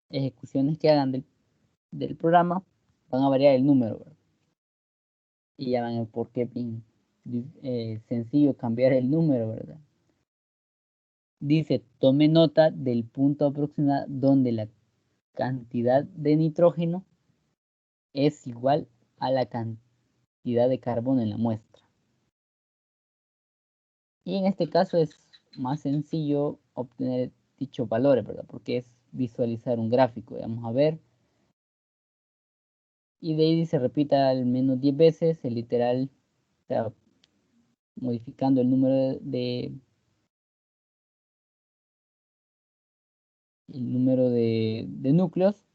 ejecuciones que hagan del programa, van a variar el número, ¿verdad? Y ya van a ver por qué sencillo cambiar el número, ¿verdad? Dice, tome nota del punto aproximado donde la cantidad de nitrógeno es igual a la cantidad de carbono en la muestra. Y en este caso es más sencillo obtener dichos valores, ¿verdad? Porque es visualizar un gráfico. Vamos a ver. Y de ahí se repita al menos 10 veces el literal, o sea, modificando el número de núcleos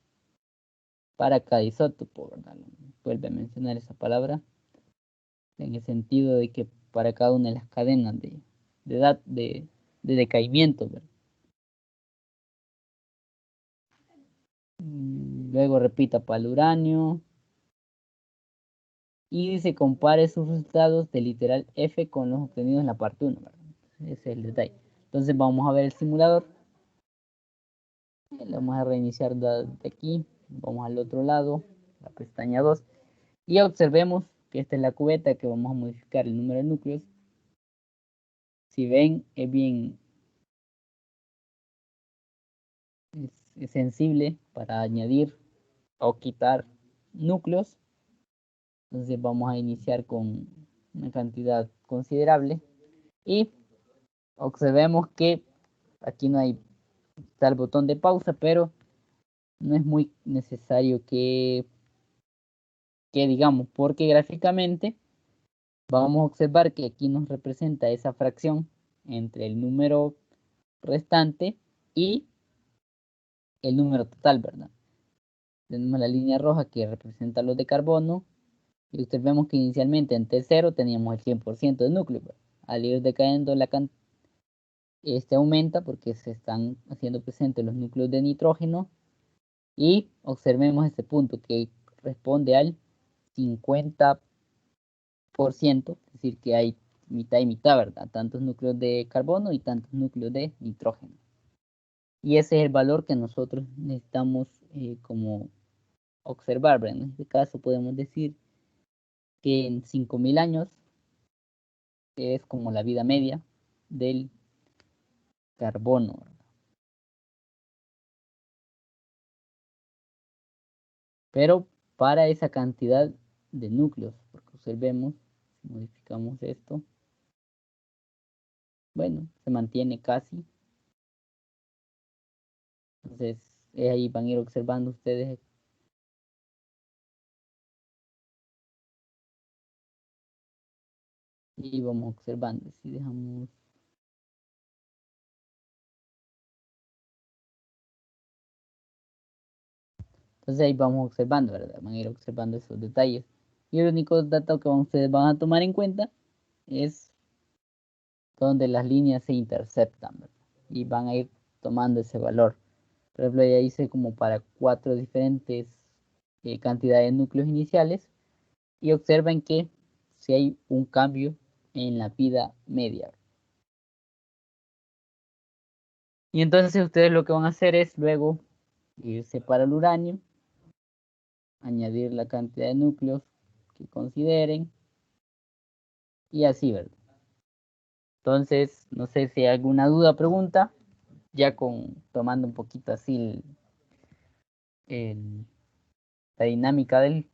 para cada isótopo, ¿verdad? Vuelve a mencionar esa palabra en el sentido de que para cada una de las cadenas de decaimiento, ¿verdad? Luego repita para el uranio y dice compare sus resultados de literal F con los obtenidos en la parte 1, ¿verdad? Ese es el detalle. Entonces vamos a ver el simulador. Le vamos a reiniciar de aquí. Vamos al otro lado, la pestaña 2. Y observemos que esta es la cubeta que vamos a modificar el número de núcleos. Si ven, es bien es sensible para añadir o quitar núcleos. Entonces vamos a iniciar con una cantidad considerable y observemos que aquí no hay, está el botón de pausa, pero no es muy necesario que digamos, porque gráficamente vamos a observar que aquí nos representa esa fracción entre el número restante y el número total, ¿verdad? Tenemos la línea roja que representa los de carbono y observemos que inicialmente en T0 teníamos el 100% de núcleo, ¿verdad? Al ir decayendo este aumenta porque se están haciendo presentes los núcleos de nitrógeno y observemos este punto que responde al 50%, es decir, que hay mitad y mitad, ¿verdad? Tantos núcleos de carbono y tantos núcleos de nitrógeno. Y ese es el valor que nosotros necesitamos como observar, ¿verdad? En este caso podemos decir que en 5000 años, que es como la vida media del carbono, ¿verdad? Pero para esa cantidad de núcleos, porque observemos, si modificamos esto, bueno, se mantiene casi. Entonces, ahí van a ir observando ustedes. Y vamos observando, si dejamos... Entonces ahí vamos observando, ¿verdad? Van a ir observando esos detalles. Y el único dato que ustedes van a tomar en cuenta es donde las líneas se interceptan, ¿verdad? Y van a ir tomando ese valor. Por ejemplo, ya hice como para 4 diferentes cantidades de núcleos iniciales. Y observen que si hay un cambio en la vida media. Y entonces ustedes lo que van a hacer es luego irse para el uranio, añadir la cantidad de núcleos que consideren y así, ¿verdad? Entonces, no sé si hay alguna duda o pregunta, ya tomando un poquito así la dinámica del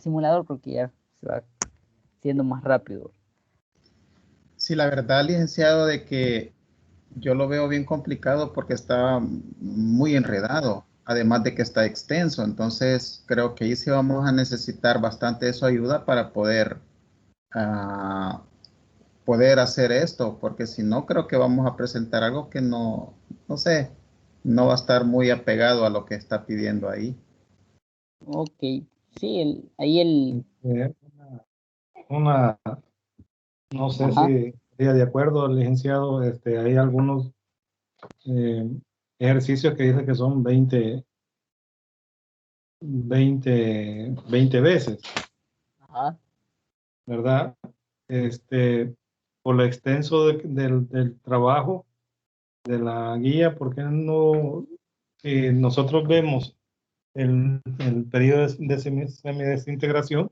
simulador, porque ya se va siendo más rápido. Sí, la verdad, licenciado, de que yo lo veo bien complicado porque está muy enredado, además de que está extenso. Entonces, creo que ahí sí vamos a necesitar bastante de su ayuda para ah, poder hacer esto, porque si no, creo que vamos a presentar algo que no sé, no va a estar muy apegado a lo que está pidiendo ahí. Ok, sí, ahí el... No sé Ajá. si estaría de acuerdo, licenciado, hay algunos ejercicios que dicen que son 20 veces, Ajá. ¿verdad? Por lo extenso del trabajo de la guía, ¿por qué no? Nosotros vemos el periodo de semidesintegración,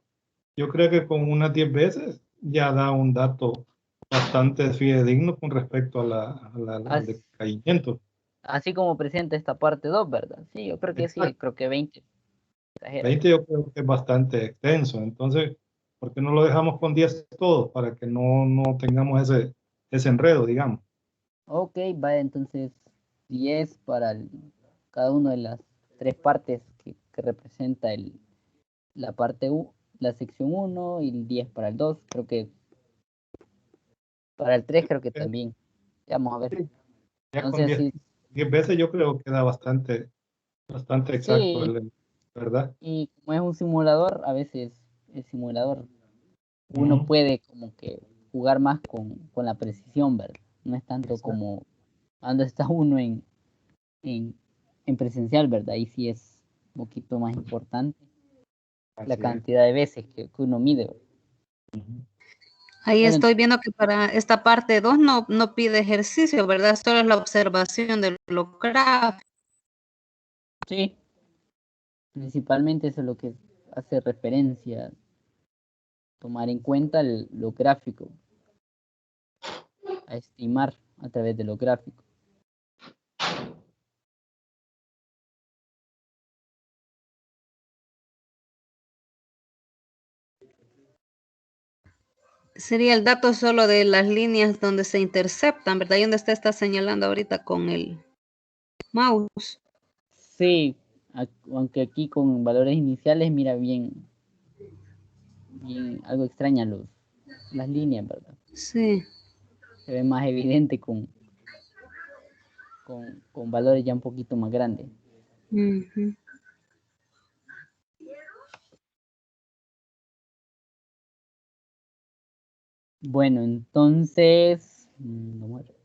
yo creo que con unas 10 veces ya da un dato bastante fidedigno con respecto al decaimiento. Así como presenta esta parte 2, ¿verdad? Sí, yo creo que sí, Exacto. creo que 20. Exagera. 20 yo creo que es bastante extenso, entonces, ¿por qué no lo dejamos con 10 todos para que no tengamos ese enredo, digamos? Ok, vaya, entonces 10 para cada una de las 3 partes que representa la parte U, la sección 1 y el 10 para el 2. Creo que para el 3 creo que también. Vamos a ver. Sí, ya con Entonces 10 sí, 10 veces yo creo que da bastante exacto, sí, ¿verdad? y como es un simulador, a veces el simulador uno Ujú. puede como que jugar más con la precisión, ¿verdad? No es tanto Exacto. como cuando está uno en, en presencial, ¿verdad? Ahí sí es un poquito más importante la Así es. cantidad de veces que uno mide. Ujú. Ahí Bueno, estoy viendo que para esta parte 2 no pide ejercicio, ¿verdad? Solo es la observación de lo gráfico. sí, principalmente eso es lo que hace referencia, tomar en cuenta lo gráfico, a estimar a través de lo gráfico. Sería el dato solo de las líneas donde se interceptan, ¿verdad? Y donde usted está señalando ahorita con el mouse. Sí, aunque aquí con valores iniciales mira bien, bien algo extraña las líneas, ¿verdad? Sí. Se ve más evidente con valores ya un poquito más grandes. Ujú. Bueno, entonces, vamos a ver.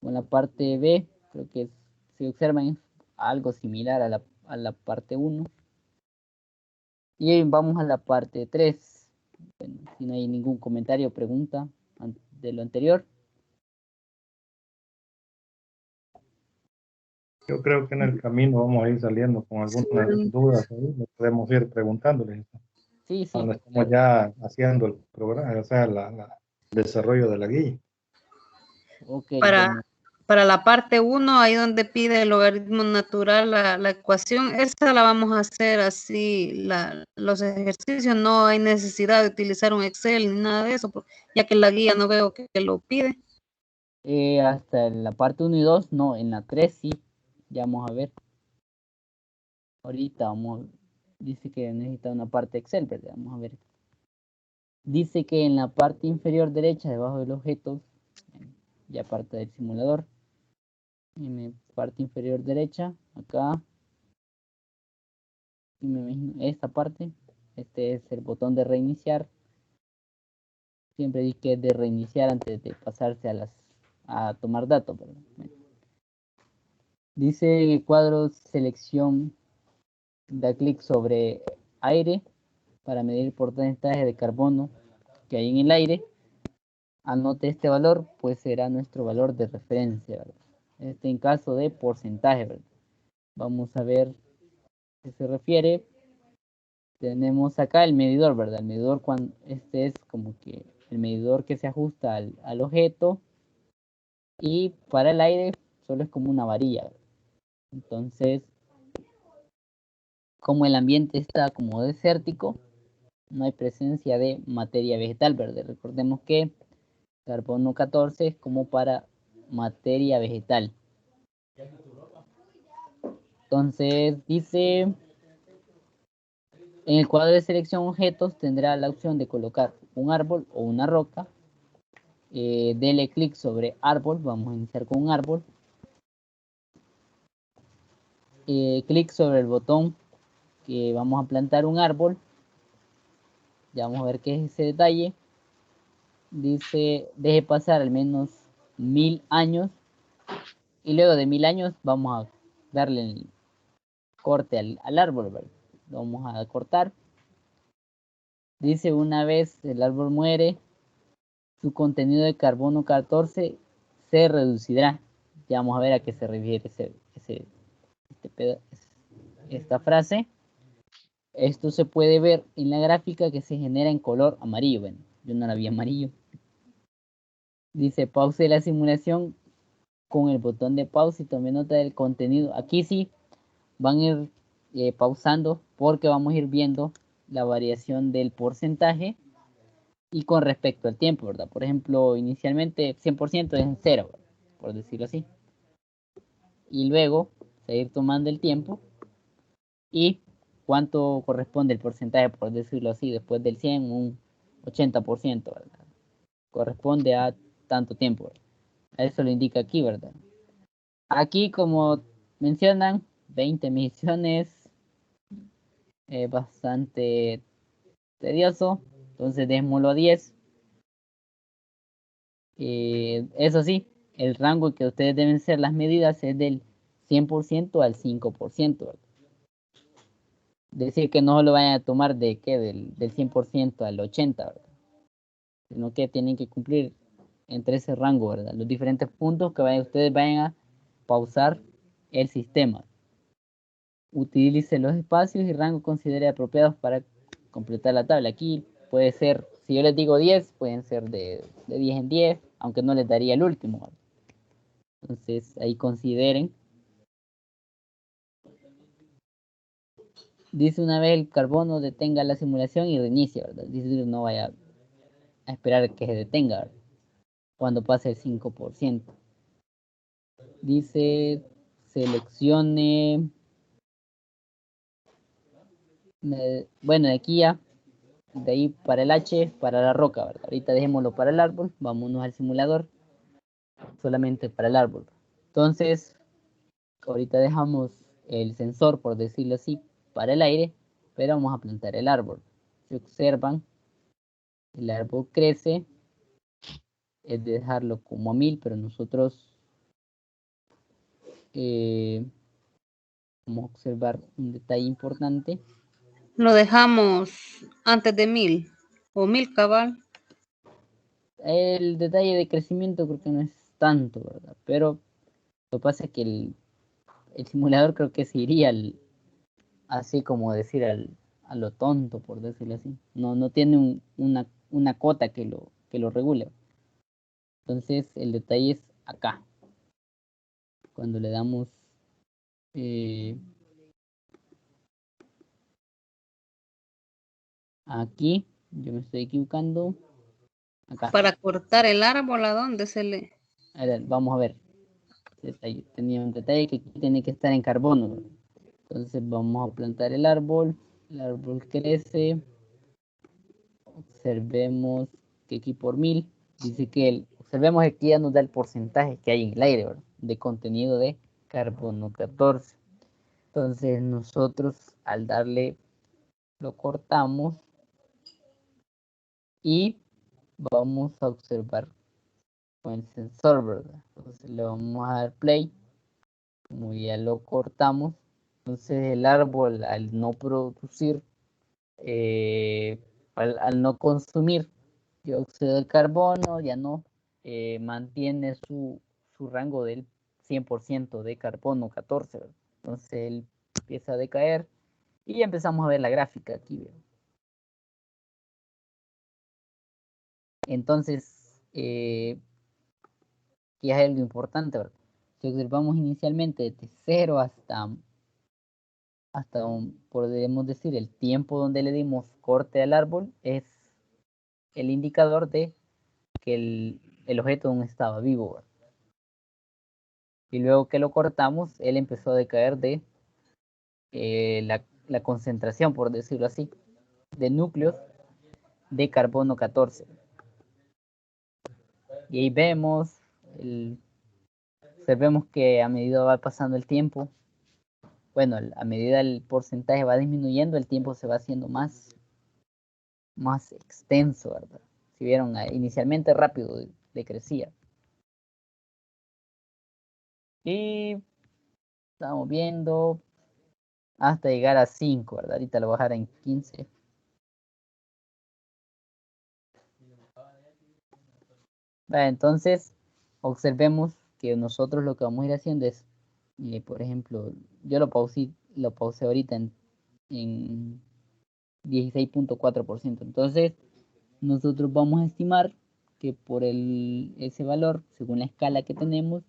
Con la parte B, creo que si observan es algo similar a la parte 1. Y vamos a la parte 3. Bueno, si no hay ningún comentario o pregunta de lo anterior. Yo creo que en el camino vamos a ir saliendo con algunas dudas, ahí, le podemos ir preguntándoles Sí, sí, cuando estamos claro. ya haciendo el programa, o sea, el desarrollo de la guía. Ok, Para, bueno, para la parte 1, ahí donde pide el logaritmo natural, la ecuación, esta la vamos a hacer así, los ejercicios, no hay necesidad de utilizar un Excel ni nada de eso, ya que la guía no veo que lo pide. hasta en la parte 1 y 2, no, en la 3 sí, ya vamos a ver. Ahorita dice que necesita una parte Excel, ¿verdad? Vamos a ver. Dice que en la parte inferior derecha, debajo del objeto, ya parte del simulador, en la parte inferior derecha, acá, y me imagino esta parte, este es el botón de reiniciar. Siempre dice que es de reiniciar antes de pasarse a tomar datos, ¿verdad? Dice en el cuadro selección, da clic sobre aire para medir el porcentaje de carbono que hay en el aire. Anote este valor, pues será nuestro valor de referencia, ¿verdad? Este en caso de porcentaje, ¿verdad? Vamos a ver qué se refiere. Tenemos acá el medidor, ¿verdad? El medidor, cuando este es como que el medidor que se ajusta al objeto, y para el aire solo es como una varilla, ¿verdad? Entonces, como el ambiente está como desértico, no hay presencia de materia vegetal, ¿verdad? Recordemos que carbono 14 es como para materia vegetal. Entonces dice, en el cuadro de selección objetos tendrá la opción de colocar un árbol o una roca. Dele clic sobre árbol, vamos a iniciar con un árbol. Clic sobre el botón que vamos a plantar un árbol. Ya vamos a ver qué es ese detalle. Dice, deje pasar al menos 1000 años. Y luego de 1000 años vamos a darle el corte al árbol, ¿verdad? Lo vamos a cortar. Dice, una vez el árbol muere, su contenido de carbono 14 se reducirá. Ya vamos a ver a qué se refiere esta frase. Esto se puede ver en la gráfica que se genera en color amarillo. Bueno, yo no la vi amarillo. Dice, pause la simulación con el botón de pausa y tome nota del contenido. Aquí sí van a ir pausando porque vamos a ir viendo la variación del porcentaje y con respecto al tiempo, ¿verdad? Por ejemplo, inicialmente 100% es en 0, ¿verdad? Por decirlo así. Y luego seguir tomando el tiempo y cuánto corresponde el porcentaje, por decirlo así, después del 100, un 80%, ¿verdad? Corresponde a tanto tiempo, ¿verdad? Eso lo indica aquí, ¿verdad? Aquí, como mencionan, 20 mediciones, bastante tedioso, entonces démoslo a 10. Eso sí, el rango que ustedes deben ser las medidas es del 100% al 5%, ¿verdad? Decir que no lo vayan a tomar del 100% al 80%, ¿verdad? Sino que tienen que cumplir entre ese rango, ¿verdad? Los diferentes puntos que ustedes vayan a pausar el sistema. Utilice los espacios y rangos considere apropiados para completar la tabla. Aquí puede ser, si yo les digo 10, pueden ser de 10 en 10, aunque no les daría el último, ¿verdad? Entonces ahí consideren. Dice, una vez el carbono detenga la simulación y reinicia, ¿verdad? Dice, no vaya a esperar que se detenga, ¿verdad? Cuando pase el 5%. Dice, seleccione, bueno, de aquí ya, de ahí para el H, para la roca, ¿verdad? Ahorita dejémoslo para el árbol, vámonos al simulador, solamente para el árbol. Entonces, ahorita dejamos el sensor, por decirlo así, para el aire, pero vamos a plantar el árbol. Si observan, el árbol crece, es de dejarlo como a 1000, pero nosotros vamos a observar un detalle importante. Lo dejamos antes de 1000 o 1000 cabal. El detalle de crecimiento creo que no es tanto, ¿verdad? Pero lo que pasa es que el simulador creo que se iría así como decir a lo tonto, por decirlo así. No tiene una cota que lo regule. Entonces el detalle es acá. Cuando le damos aquí, yo me estoy equivocando. Acá. Para cortar el árbol, ¿a dónde se le...? A ver, vamos a ver. Tenía un detalle que aquí tiene que estar en carbono, ¿verdad? Entonces vamos a plantar el árbol crece. Observemos que aquí por 1000, dice que observemos que aquí ya nos da el porcentaje que hay en el aire, ¿verdad? De contenido de carbono 14. Entonces nosotros al darle, lo cortamos y vamos a observar con el sensor, ¿verdad? Entonces le vamos a dar play, como ya lo cortamos. Entonces el árbol al no producir, al no consumir dióxido de carbono, ya no mantiene su rango del 100% de carbono 14, ¿verdad? Entonces él empieza a decaer y ya empezamos a ver la gráfica aquí, ¿verdad? Entonces, que es algo importante, ¿verdad? Si observamos inicialmente desde 0 hasta podríamos decir, el tiempo donde le dimos corte al árbol, es el indicador de que el objeto aún estaba vivo, ¿verdad? Y luego que lo cortamos, él empezó a decaer de la concentración, por decirlo así, de núcleos de carbono 14. Y ahí vemos, observemos que a medida va pasando el tiempo, bueno, a medida el porcentaje va disminuyendo, el tiempo se va haciendo más extenso, ¿verdad? Si vieron, inicialmente rápido decrecía. Y estamos viendo hasta llegar a 5, ¿verdad? Ahorita lo voy a bajar en 15. Vale, entonces, observemos que nosotros lo que vamos a ir haciendo es, por ejemplo, yo lo pausé ahorita en 16.4%. Entonces, nosotros vamos a estimar que por ese valor, según la escala que tenemos,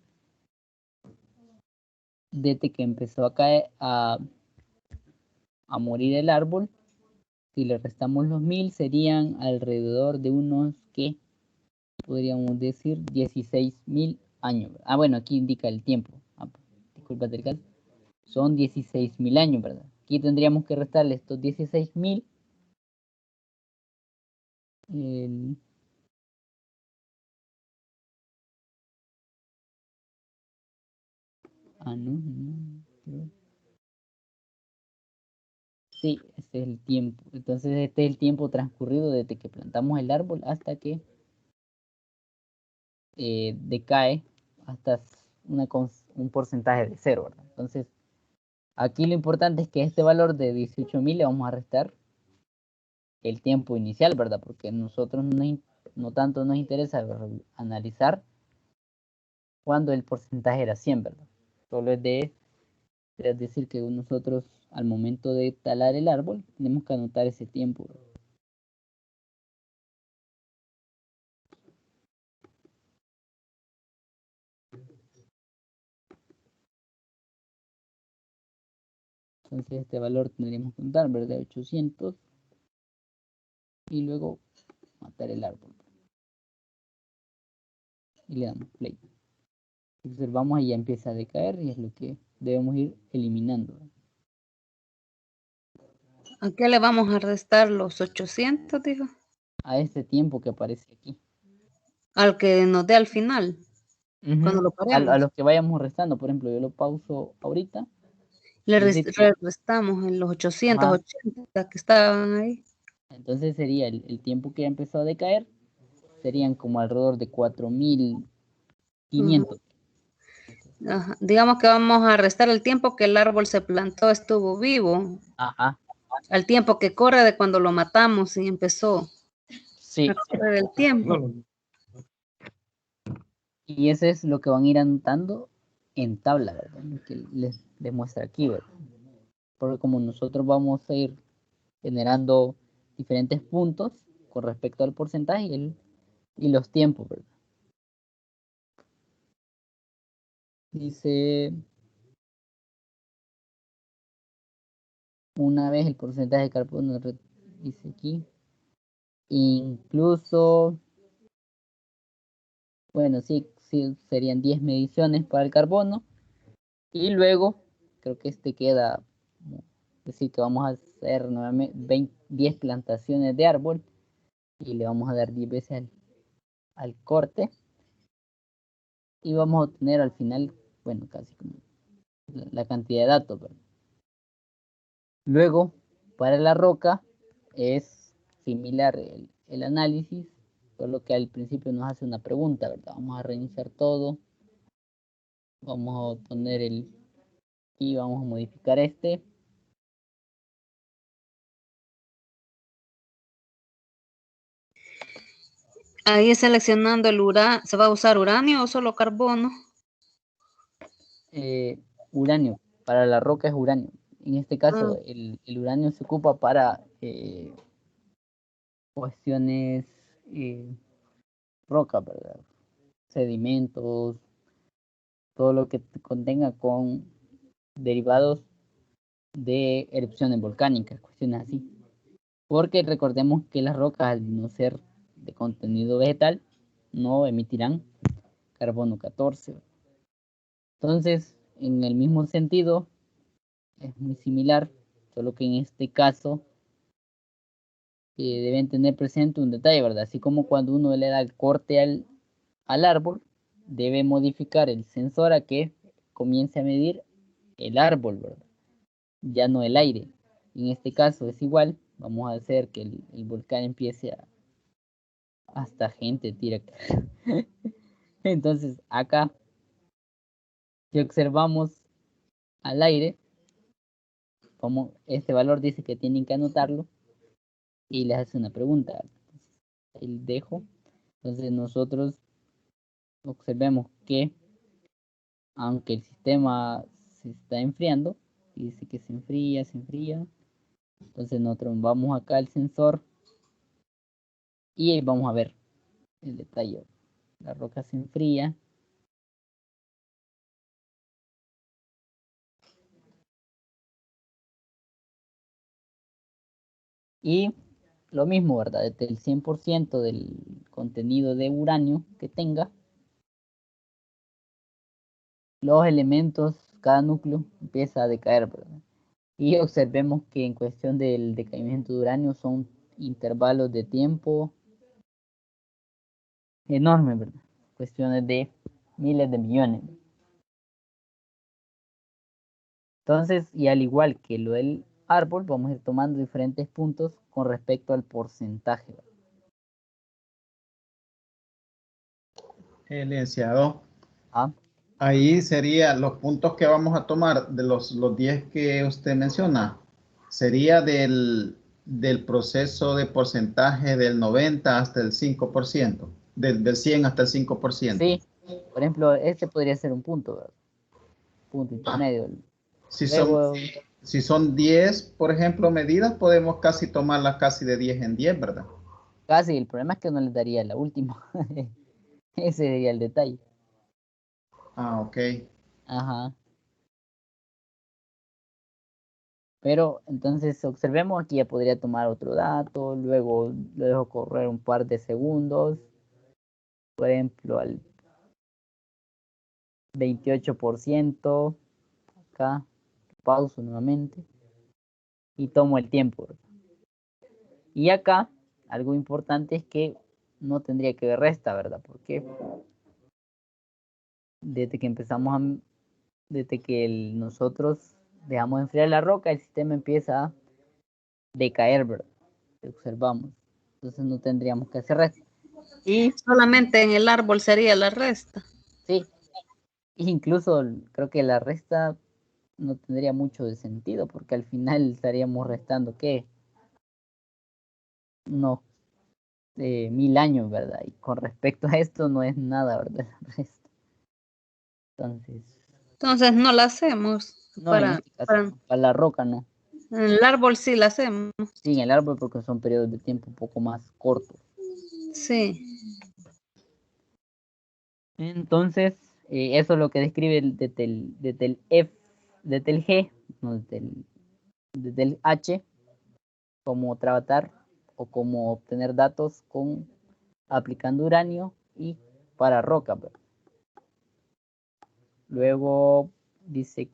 desde que empezó a caer, a morir el árbol, si le restamos los 1000, serían alrededor de unos, ¿qué? Podríamos decir 16.000 años. Bueno, aquí indica el tiempo. Disculpa del caso. Son 16.000 años, ¿verdad? Aquí tendríamos que restarle estos 16.000. No. Sí, este es el tiempo. Entonces este es el tiempo transcurrido desde que plantamos el árbol hasta que decae hasta un porcentaje de 0, ¿verdad? Entonces aquí lo importante es que este valor de 18.000 le vamos a restar el tiempo inicial, ¿verdad? Porque nosotros no tanto nos interesa analizar cuando el porcentaje era 100, ¿verdad? Solo es decir que nosotros al momento de talar el árbol tenemos que anotar ese tiempo, ¿verdad? Entonces este valor tendríamos que contar, ¿verdad? 800 y luego matar el árbol. Y le damos play. Observamos y ya empieza a decaer y es lo que debemos ir eliminando. ¿A qué le vamos a restar los 800, digo? A este tiempo que aparece aquí. Al que nos dé al final, cuando lo A paremos. los que vayamos restando, por ejemplo, yo lo pauso ahorita. Le restamos en los 880 que estaban ahí. Entonces sería el tiempo que ya empezó a decaer, serían como alrededor de 4.500. Ajá. Digamos que vamos a restar el tiempo que el árbol se plantó, estuvo vivo. Ajá. Al tiempo que corre de cuando lo matamos y empezó Sí. a correr el tiempo. Y eso es lo que van a ir anotando en tabla, ¿verdad? Lo que les muestra aquí, ¿verdad? Porque como nosotros vamos a ir generando diferentes puntos con respecto al porcentaje y los tiempos, ¿verdad? Dice, una vez el porcentaje de carbono, dice aquí, incluso, bueno, sí, serían 10 mediciones para el carbono, y luego, creo que queda, es decir, que vamos a hacer nuevamente 10 plantaciones de árbol, y le vamos a dar 10 veces al corte, y vamos a obtener al final, bueno, casi como la cantidad de datos, ¿verdad? Luego, para la roca es similar el análisis, solo que al principio nos hace una pregunta, ¿verdad? Vamos a reiniciar todo, vamos a poner y vamos a modificar Ahí seleccionando el uranio, ¿se va a usar uranio o solo carbono? Uranio, para la roca es uranio. En este caso, el uranio se ocupa para cuestiones roca, ¿verdad? Sedimentos, todo lo que contenga con derivados de erupciones volcánicas, cuestiones así. Porque recordemos que las rocas, al no ser de contenido vegetal, no emitirán carbono 14. Entonces, en el mismo sentido, es muy similar, solo que en este caso deben tener presente un detalle, ¿verdad? Así como cuando uno le da el corte al árbol, debe modificar el sensor a que comience a medir el árbol, ¿verdad? Ya no el aire. En este caso es igual, vamos a hacer que el volcán empiece hasta gente tira. Entonces acá, si observamos al aire, como este valor dice que tienen que anotarlo y les hace una pregunta. Ahí dejo. Entonces nosotros observemos que aunque el sistema se está enfriando, dice que se enfría, entonces nosotros vamos acá al sensor y ahí vamos a ver el detalle. La roca se enfría. Y lo mismo, ¿verdad? Desde el 100% del contenido de uranio que tenga, los elementos, cada núcleo empieza a decaer, ¿verdad? Y observemos que en cuestión del decaimiento de uranio son intervalos de tiempo enormes, ¿verdad? Cuestiones de miles de millones. Entonces, y al igual que lo del árbol, vamos a ir tomando diferentes puntos con respecto al porcentaje, ¿verdad? Licenciado, ¿Ah? ahí serían los puntos que vamos a tomar de los 10 que usted menciona. Sería del proceso de porcentaje del 90 hasta el 5%, del 100 hasta el 5%. Sí, por ejemplo, podría ser un punto, ¿verdad? Punto intermedio. Si son 10, por ejemplo, medidas, podemos casi tomarlas casi de 10 en 10, ¿verdad? Casi, el problema es que no les daría la última. Ese sería el detalle. Ah, ok. Ajá. Pero entonces observemos aquí, ya podría tomar otro dato, luego lo dejo correr un par de segundos, por ejemplo al 28%, acá pauso nuevamente y tomo el tiempo. Y acá algo importante es que no tendría que ver resta, ¿verdad? Porque desde que empezamos desde que nosotros dejamos enfriar la roca, el sistema empieza a decaer, ¿verdad? Observamos. Entonces no tendríamos que hacer resta. Y solamente en el árbol sería la resta. Sí. Incluso creo que la resta no tendría mucho de sentido, porque al final estaríamos restando, ¿qué? No, 1000 años, ¿verdad? Y con respecto a esto no es nada, ¿verdad? La resta. Entonces no la hacemos. No, en este caso, para la roca no. En el árbol sí la hacemos. Sí, en el árbol porque son periodos de tiempo un poco más cortos. Sí. Entonces, eso es lo que describe desde el F, desde el G, no, desde el H, cómo tratar o cómo obtener datos aplicando uranio y para roca. Luego dice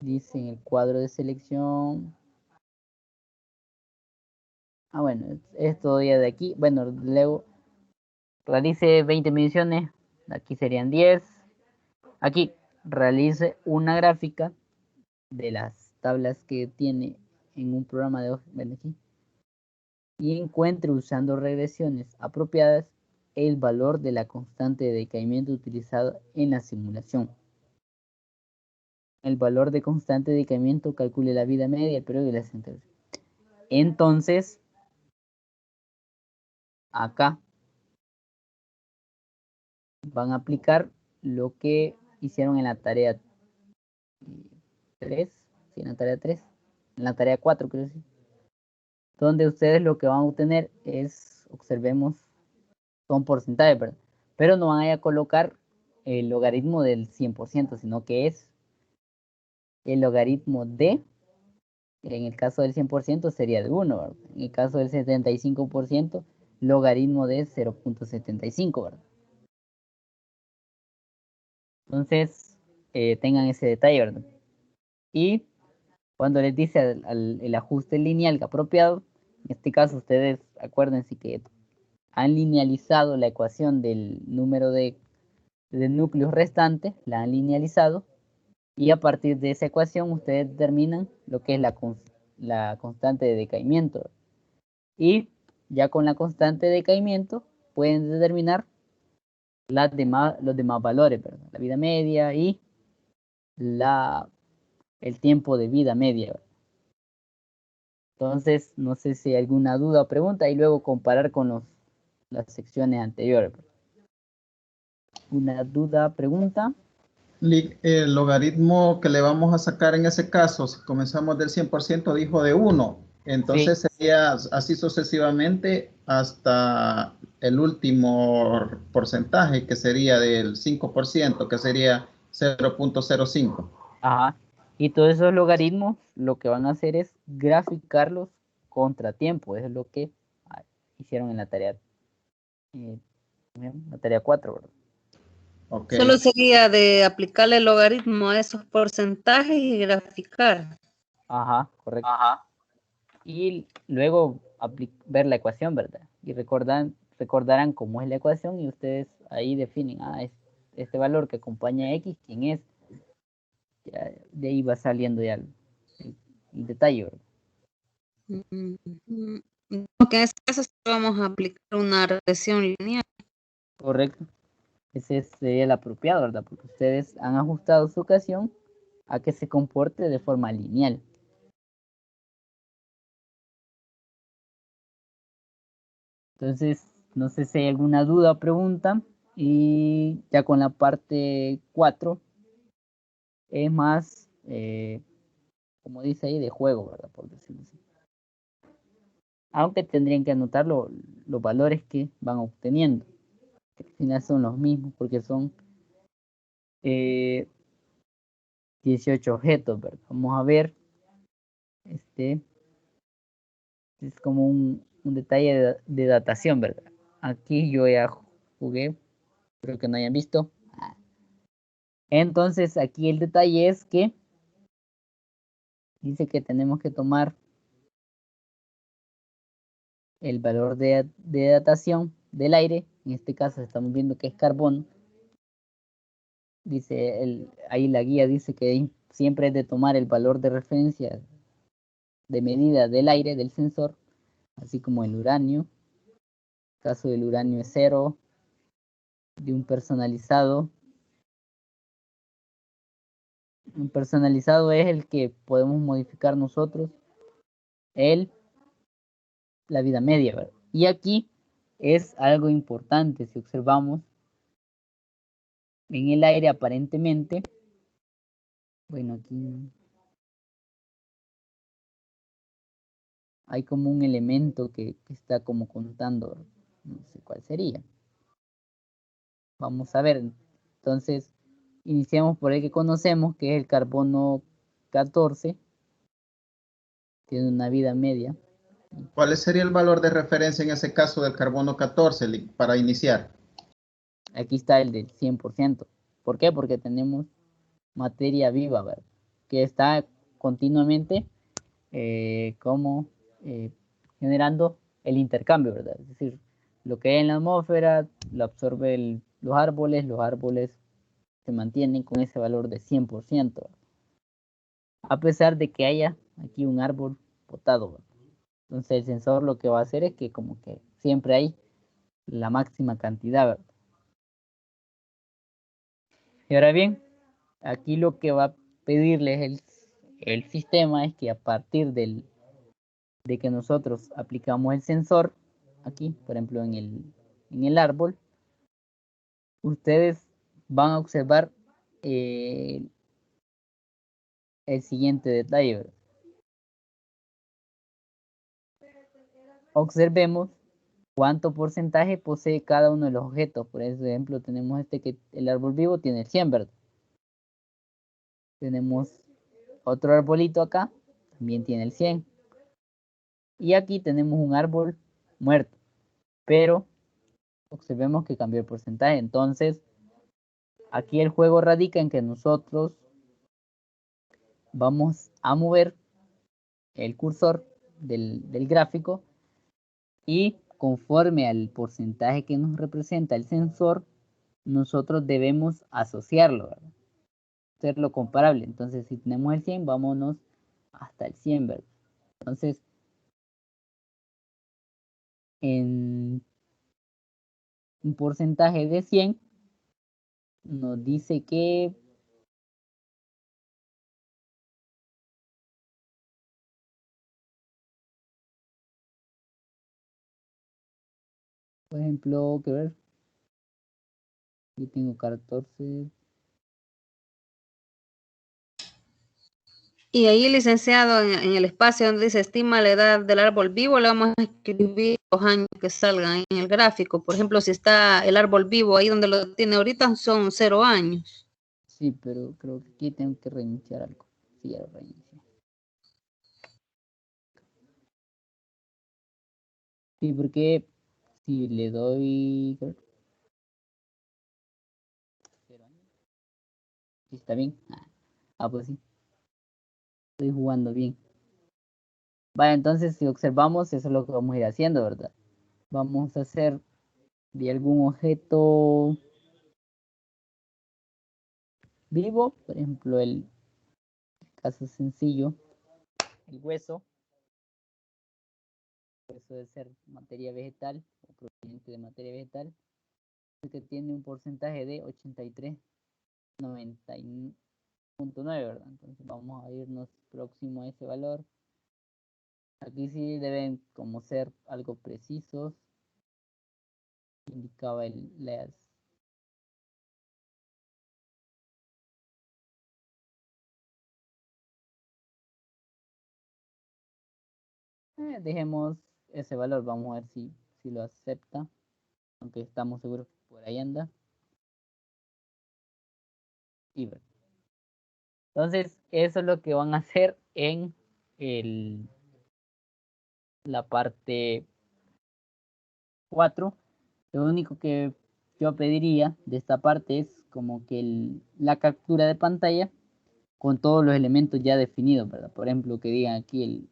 en el cuadro de selección. Bueno, es todavía de aquí. Bueno, luego realice 20 mediciones. Aquí serían 10. Aquí realice una gráfica de las tablas que tiene en un programa de aquí, y encuentre usando regresiones apropiadas el valor de la constante de decaimiento utilizado en la simulación. El valor de constante de decaimiento calcule la vida media, el periodo y la central. Entonces, acá van a aplicar lo que hicieron en la tarea 3, sí, en la tarea 3, en la tarea 4, creo que sí, donde ustedes lo que van a obtener es, observemos, son porcentajes, ¿verdad? Pero no van a colocar el logaritmo del 100%, sino que es el logaritmo de, en el caso del 100% sería de 1, ¿verdad? En el caso del 75%, logaritmo de 0.75, ¿verdad? Entonces, tengan ese detalle, ¿verdad? Y cuando les dice el ajuste lineal apropiado, en este caso ustedes acuérdense que han linealizado la ecuación del número de núcleos restantes, la han linealizado, y a partir de esa ecuación ustedes determinan lo que es la constante de decaimiento. Y ya con la constante de decaimiento pueden determinar los demás valores, ¿verdad? La vida media y el tiempo de vida media, ¿verdad? Entonces, no sé si hay alguna duda o pregunta y luego comparar con las secciones anteriores. ¿Una duda, pregunta? El logaritmo que le vamos a sacar en ese caso, si comenzamos del 100%, dijo de 1. Entonces Sí. sería así sucesivamente hasta el último porcentaje, que sería del 5%, que sería 0.05. Ajá. Y todos esos logaritmos lo que van a hacer es graficarlos contra tiempo. Eso es lo que hicieron en la tarea, la tarea 4, ¿verdad? Okay. Solo sería de aplicarle el logaritmo a esos porcentajes y graficar. Ajá, correcto. Ajá. Y luego ver la ecuación, ¿verdad? Y recordarán cómo es la ecuación y ustedes ahí definen, este valor que acompaña a X, ¿quién es? Ya, de ahí va saliendo ya el detalle, ¿verdad? Porque en este caso vamos a aplicar una regresión lineal. Correcto. Ese sería el apropiado, ¿verdad? Porque ustedes han ajustado su ecuación a que se comporte de forma lineal. Entonces, no sé si hay alguna duda o pregunta. Y ya con la parte 4 es más, como dice ahí, de juego, ¿verdad? Por decirlo así. Aunque tendrían que anotar los valores que van obteniendo. Que al final son los mismos porque son 18 objetos, ¿verdad? Vamos a ver. Es como un detalle de datación, ¿verdad? Aquí yo ya jugué, espero que no hayan visto. Entonces aquí el detalle es que dice que tenemos que tomar el valor de datación del aire. En este caso estamos viendo que es carbono. Dice ahí la guía dice que siempre es de tomar el valor de referencia de medida del aire del sensor, así como el uranio. El caso del uranio es 0, de un personalizado. Un personalizado es el que podemos modificar nosotros, la vida media, ¿verdad? Y aquí es algo importante, si observamos en el aire aparentemente, bueno, aquí hay como un elemento que está como contando, no sé cuál sería. Vamos a ver. Entonces, iniciamos por el que conocemos, que es el carbono 14. Tiene una vida media. ¿Cuál sería el valor de referencia en ese caso del carbono 14 para iniciar? Aquí está el del 100%. ¿Por qué? Porque tenemos materia viva, ¿verdad? Que está continuamente como generando el intercambio, ¿verdad? Es decir, lo que hay en la atmósfera lo absorben los árboles se mantienen con ese valor de 100%, a pesar de que haya aquí un árbol botado, ¿verdad? Entonces el sensor lo que va a hacer es que como que siempre hay la máxima cantidad, ¿verdad? Y ahora bien, aquí lo que va a pedirles el sistema es que a partir de que nosotros aplicamos el sensor, aquí, por ejemplo, en el árbol, ustedes van a observar el siguiente detalle, ¿verdad? Observemos cuánto porcentaje posee cada uno de los objetos. Por ejemplo, tenemos que el árbol vivo tiene el 100, ¿verdad? Tenemos otro arbolito acá, también tiene el 100. Y aquí tenemos un árbol muerto, pero observemos que cambió el porcentaje. Entonces, aquí el juego radica en que nosotros vamos a mover el cursor del gráfico y conforme al porcentaje que nos representa el sensor, nosotros debemos asociarlo, ¿verdad? Hacerlo comparable. Entonces, si tenemos el 100, vámonos hasta el 100, ¿verdad? Entonces, en un porcentaje de 100, nos dice que por ejemplo, que ver, yo tengo 14. Y ahí, licenciado, en el espacio donde dice estima la edad del árbol vivo, le vamos a escribir los años que salgan en el gráfico. Por ejemplo, si está el árbol vivo ahí donde lo tiene ahorita, son 0 años. Sí, pero creo que aquí tengo que reiniciar algo. Sí, ya lo reinicié. Sí, porque si le doy... ¿Sí está bien? Pues sí. Estoy jugando bien. Vale, entonces si observamos, eso es lo que vamos a ir haciendo, ¿verdad? Vamos a hacer de algún objeto vivo, por ejemplo, el caso sencillo, el hueso. El hueso debe ser materia vegetal o proveniente de materia vegetal, que tiene un porcentaje de 83,90.9, ¿verdad? Entonces vamos a irnos próximo a ese valor. Aquí sí deben como ser algo precisos. Indicaba las dejemos ese valor, vamos a ver si lo acepta, aunque estamos seguros que por ahí anda. Y bueno. Entonces, eso es lo que van a hacer en la parte 4. Lo único que yo pediría de esta parte es como que la captura de pantalla con todos los elementos ya definidos, ¿verdad? Por ejemplo, que digan aquí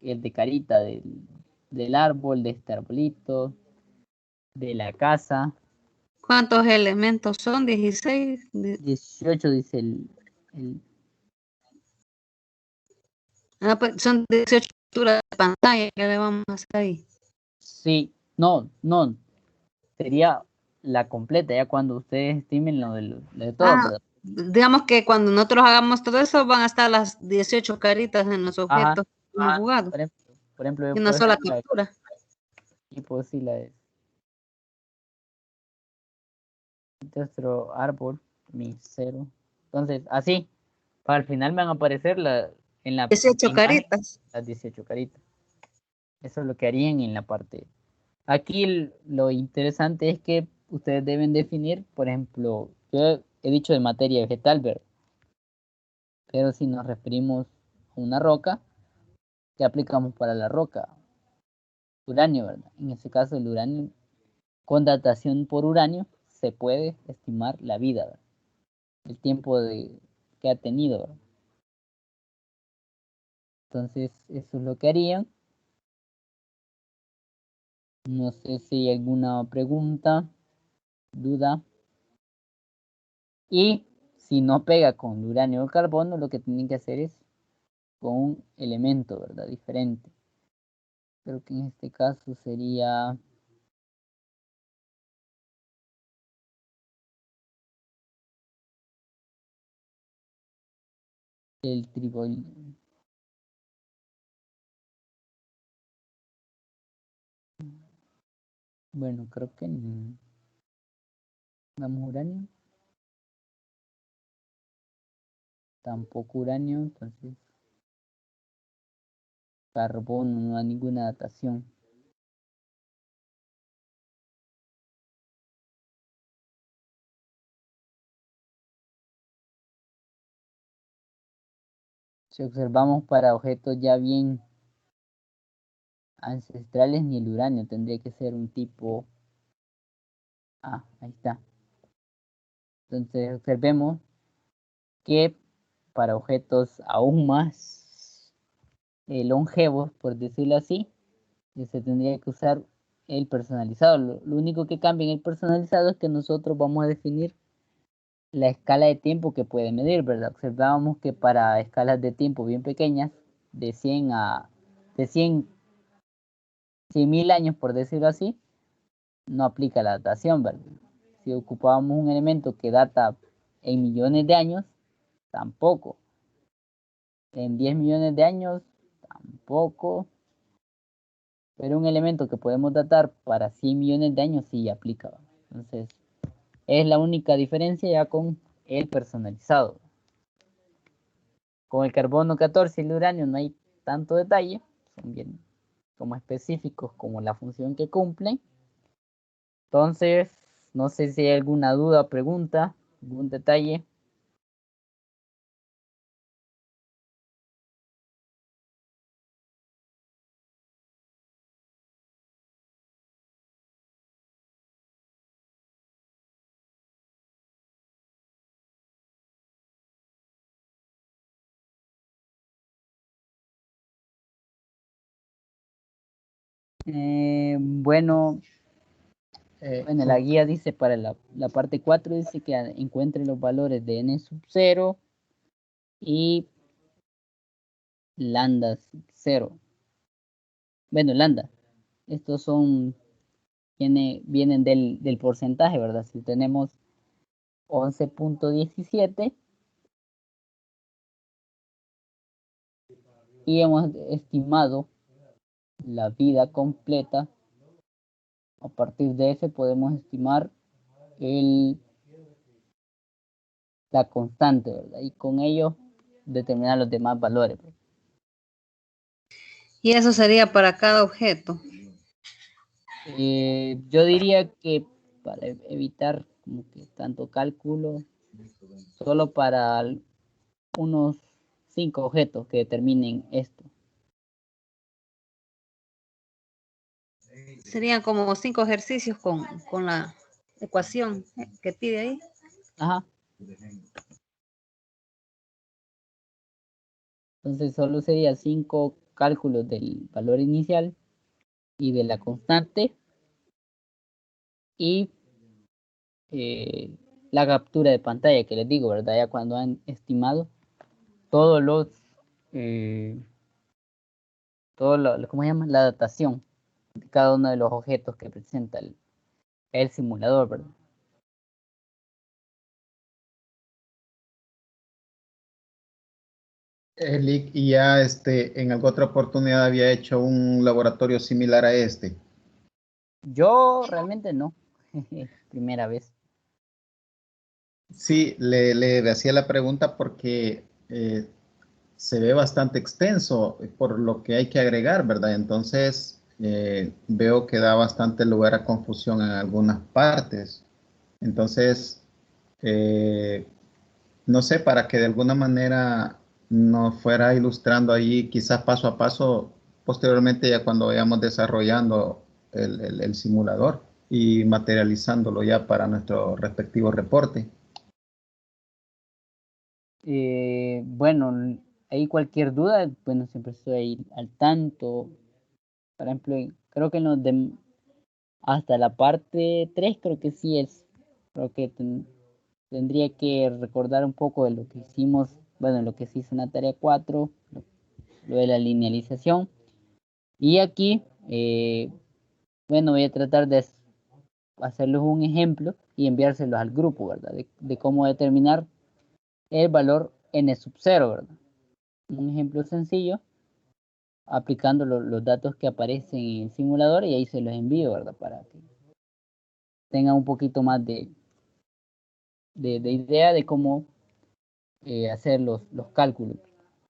el de carita del árbol, de este arbolito, de la casa. ¿Cuántos elementos son? 16. 18 dice Pues son 18 capturas de pantalla que le vamos a hacer ahí. Sí, no, sería la completa, ya cuando ustedes estimen lo de todo, ¿verdad? Digamos que cuando nosotros hagamos todo eso, van a estar las 18 caritas en los objetos jugados. Por ejemplo, yo Y una puedo sola decir captura. y puedo decir la de nuestro árbol, mi 0. Entonces, así, para el final me van a aparecer en la 18 imagen, caritas. las 18 caritas. Eso es lo que harían en la parte Aquí lo interesante es que ustedes deben definir, por ejemplo, yo he dicho de materia vegetal, ¿verdad? Pero si nos referimos a una roca, ¿qué aplicamos para la roca? Uranio, ¿verdad? En este caso, el uranio, con datación por uranio, se puede estimar la vida, ¿verdad? El tiempo que ha tenido, ¿verdad? Entonces, eso es lo que harían. No sé si hay alguna pregunta, duda. Y si no pega con el uranio o el carbono, lo que tienen que hacer es con un elemento, ¿verdad? Diferente. Creo que en este caso sería el tribol. Bueno, creo que damos uranio. Tampoco uranio, entonces carbono, no hay ninguna datación. Si observamos para objetos ya bien ancestrales, ni el uranio tendría que ser un tipo. Ah, ahí está. Entonces observemos que para objetos aún más longevos, por decirlo así, se tendría que usar el personalizado. Lo único que cambia en el personalizado es que nosotros vamos a definir la escala de tiempo que puede medir, ¿verdad? Observábamos que para escalas de tiempo bien pequeñas, de 100 de 100.000 años, por decirlo así, no aplica la datación, ¿verdad? Si ocupábamos un elemento que data en millones de años, tampoco. En 10 millones de años, tampoco. Pero un elemento que podemos datar para 100 millones de años sí aplica. Entonces, es la única diferencia ya con el personalizado. Con el carbono 14 y el uranio no hay tanto detalle, son bien como específicos como la función que cumplen. Entonces, no sé si hay alguna duda o pregunta, algún detalle. Bueno, en la guía dice para la parte 4 dice que encuentre los valores de n sub 0 y lambda 0. Bueno, lambda. Estos vienen del porcentaje, ¿verdad? Si tenemos 11.17 y hemos estimado la vida completa, a partir de ese podemos estimar la constante, ¿verdad? Y con ello determinar los demás valores. Y eso sería para cada objeto. Yo diría que para evitar como que tanto cálculo, solo para unos 5 objetos que determinen esto. Serían como 5 ejercicios con la ecuación que pide ahí. Ajá. Entonces solo sería 5 cálculos del valor inicial y de la constante y la captura de pantalla que les digo, ¿verdad? Ya cuando han estimado todos los, ¿cómo se llama? La datación de cada uno de los objetos que presenta el simulador, ¿verdad? Lick, y ya en alguna otra oportunidad había hecho un laboratorio similar a este. Yo realmente no, primera vez. Sí, le hacía la pregunta porque se ve bastante extenso por lo que hay que agregar, ¿verdad? Entonces, veo que da bastante lugar a confusión en algunas partes. Entonces, no sé, para que de alguna manera nos fuera ilustrando ahí, quizás paso a paso, posteriormente ya cuando vayamos desarrollando el simulador y materializándolo ya para nuestro respectivo reporte. Bueno, hay cualquier duda, bueno, siempre estoy ahí al tanto. Por ejemplo, creo que hasta la parte 3 creo que sí es, creo que tendría que recordar un poco de lo que hicimos, bueno, lo que se hizo en la tarea 4, lo de la linealización. Y aquí, bueno, voy a tratar de hacerles un ejemplo y enviárselos al grupo, ¿verdad? De cómo determinar el valor n sub 0, ¿verdad? Un ejemplo sencillo, aplicando los datos que aparecen en el simulador y ahí se los envío, ¿verdad? Para que tengan un poquito más de idea de cómo hacer los cálculos.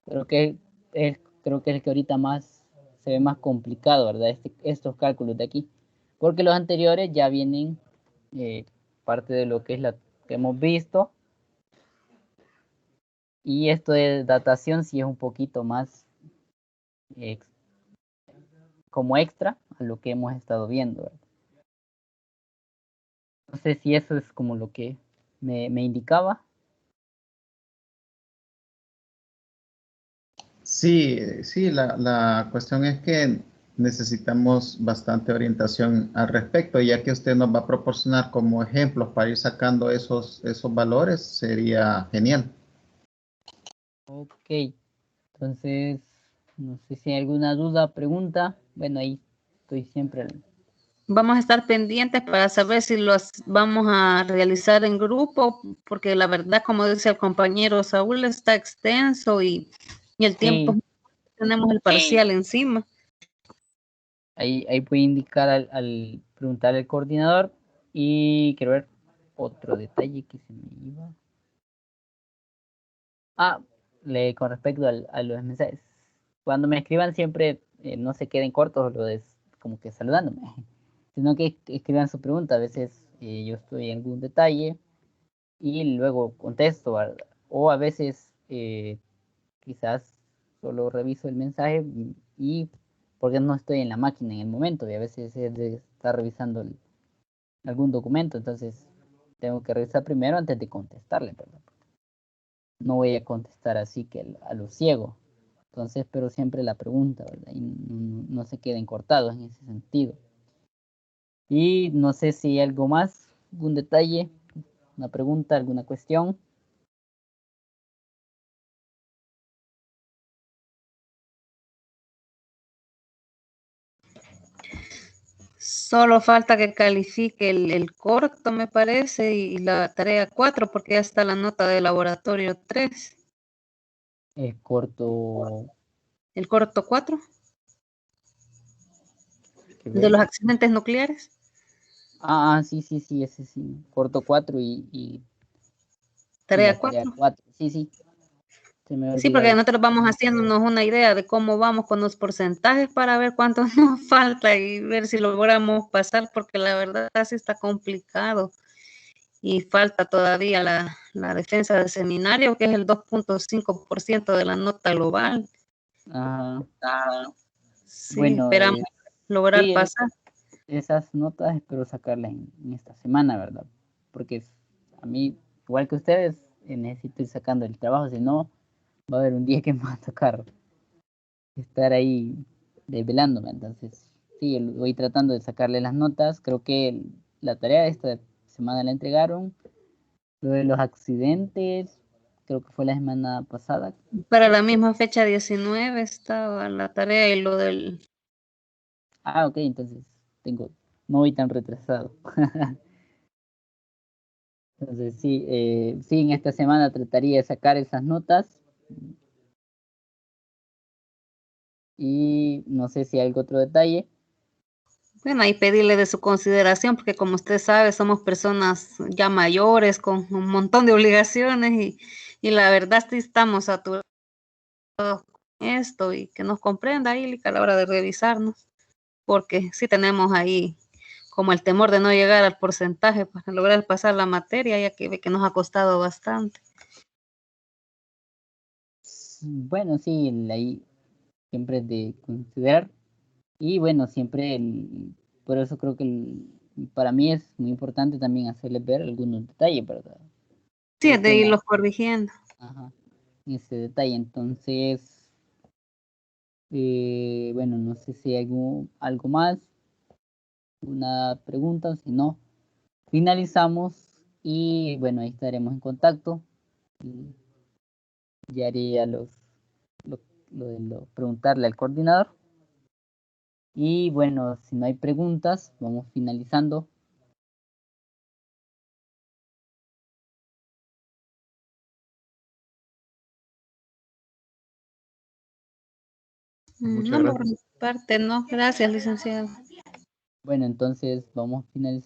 Creo que es el que ahorita más se ve más complicado, ¿verdad? Estos cálculos de aquí, porque los anteriores ya vienen parte de lo que es la que hemos visto, y esto de datación sí es un poquito más como extra a lo que hemos estado viendo, ¿verdad? No sé si eso es como lo que me indicaba. Sí, sí, la cuestión es que necesitamos bastante orientación al respecto, ya que usted nos va a proporcionar como ejemplos para ir sacando esos valores, sería genial. Ok, entonces, no sé si hay alguna duda, pregunta. Bueno, ahí estoy siempre. Vamos a estar pendientes para saber si los vamos a realizar en grupo, porque la verdad, como dice el compañero Saúl, está extenso y el tiempo, Sí, tenemos el parcial encima. ahí voy a indicar al preguntar al coordinador, y quiero ver otro detalle que se me iba. Con respecto a los mensajes. Cuando me escriban siempre no se queden cortos como que saludándome, sino que escriban su pregunta. A veces yo estoy en algún detalle y luego contesto, ¿verdad? O a veces quizás solo reviso el mensaje y porque no estoy en la máquina en el momento, y a veces es de estar revisando algún documento, entonces tengo que revisar primero antes de contestarle, ¿verdad? No voy a contestar así que a lo ciego. Entonces, pero siempre la pregunta, ¿verdad? Y no se queden cortados en ese sentido. Y no sé si hay algo más, algún detalle, una pregunta, alguna cuestión. Solo falta que califique el corto, me parece, y la tarea 4, porque ya está la nota de laboratorio 3. Corto. El corto 4, de Ver. los accidentes nucleares. Sí, ese sí. Corto 4 y Tarea la tarea 4. 4. Sí. Se me ha Sí, porque olvidado. nosotros vamos haciéndonos una idea de cómo vamos con los porcentajes para ver cuánto nos falta y ver si logramos pasar, porque la verdad sí está complicado. Y falta todavía la defensa del seminario, que es el 2.5% de la nota global. Sí, Bueno, esperamos lograr sí, pasar. esas notas espero sacarlas en esta semana, ¿verdad? Porque a mí, igual que ustedes, necesito ir sacando el trabajo, si no, va a haber un día que me va a tocar estar ahí desvelándome. Entonces, sí, voy tratando de sacarle las notas. Creo que la tarea de esta semana la entregaron. Lo de los accidentes, creo que fue la semana pasada. Para la misma fecha 19 estaba la tarea y lo del... Ok, entonces no voy tan retrasado. Entonces, sí, en esta semana trataría de sacar esas notas. Y no sé si hay algún otro detalle. Bueno, y pedirle de su consideración, porque como usted sabe, somos personas ya mayores con un montón de obligaciones y la verdad sí estamos saturados con esto y que nos comprenda ahí a la hora de revisarnos. porque sí tenemos ahí como el temor de no llegar al porcentaje para lograr pasar la materia, ya que ve que nos ha costado bastante. Bueno, sí, ahí siempre es de considerar. Y bueno, siempre, por eso creo que para mí es muy importante también hacerles ver algunos detalles, ¿verdad? Sí, Creo es que de irlos corrigiendo. ajá, ese detalle. Entonces, bueno, no sé si hay algo más, una pregunta, si no, finalizamos y bueno, ahí estaremos en contacto. Y ya haría lo, preguntarle al coordinador. Y bueno, si no hay preguntas, vamos finalizando. Muchas No, por gracias. mi parte, no. Gracias, licenciado. Bueno, entonces vamos finalizando.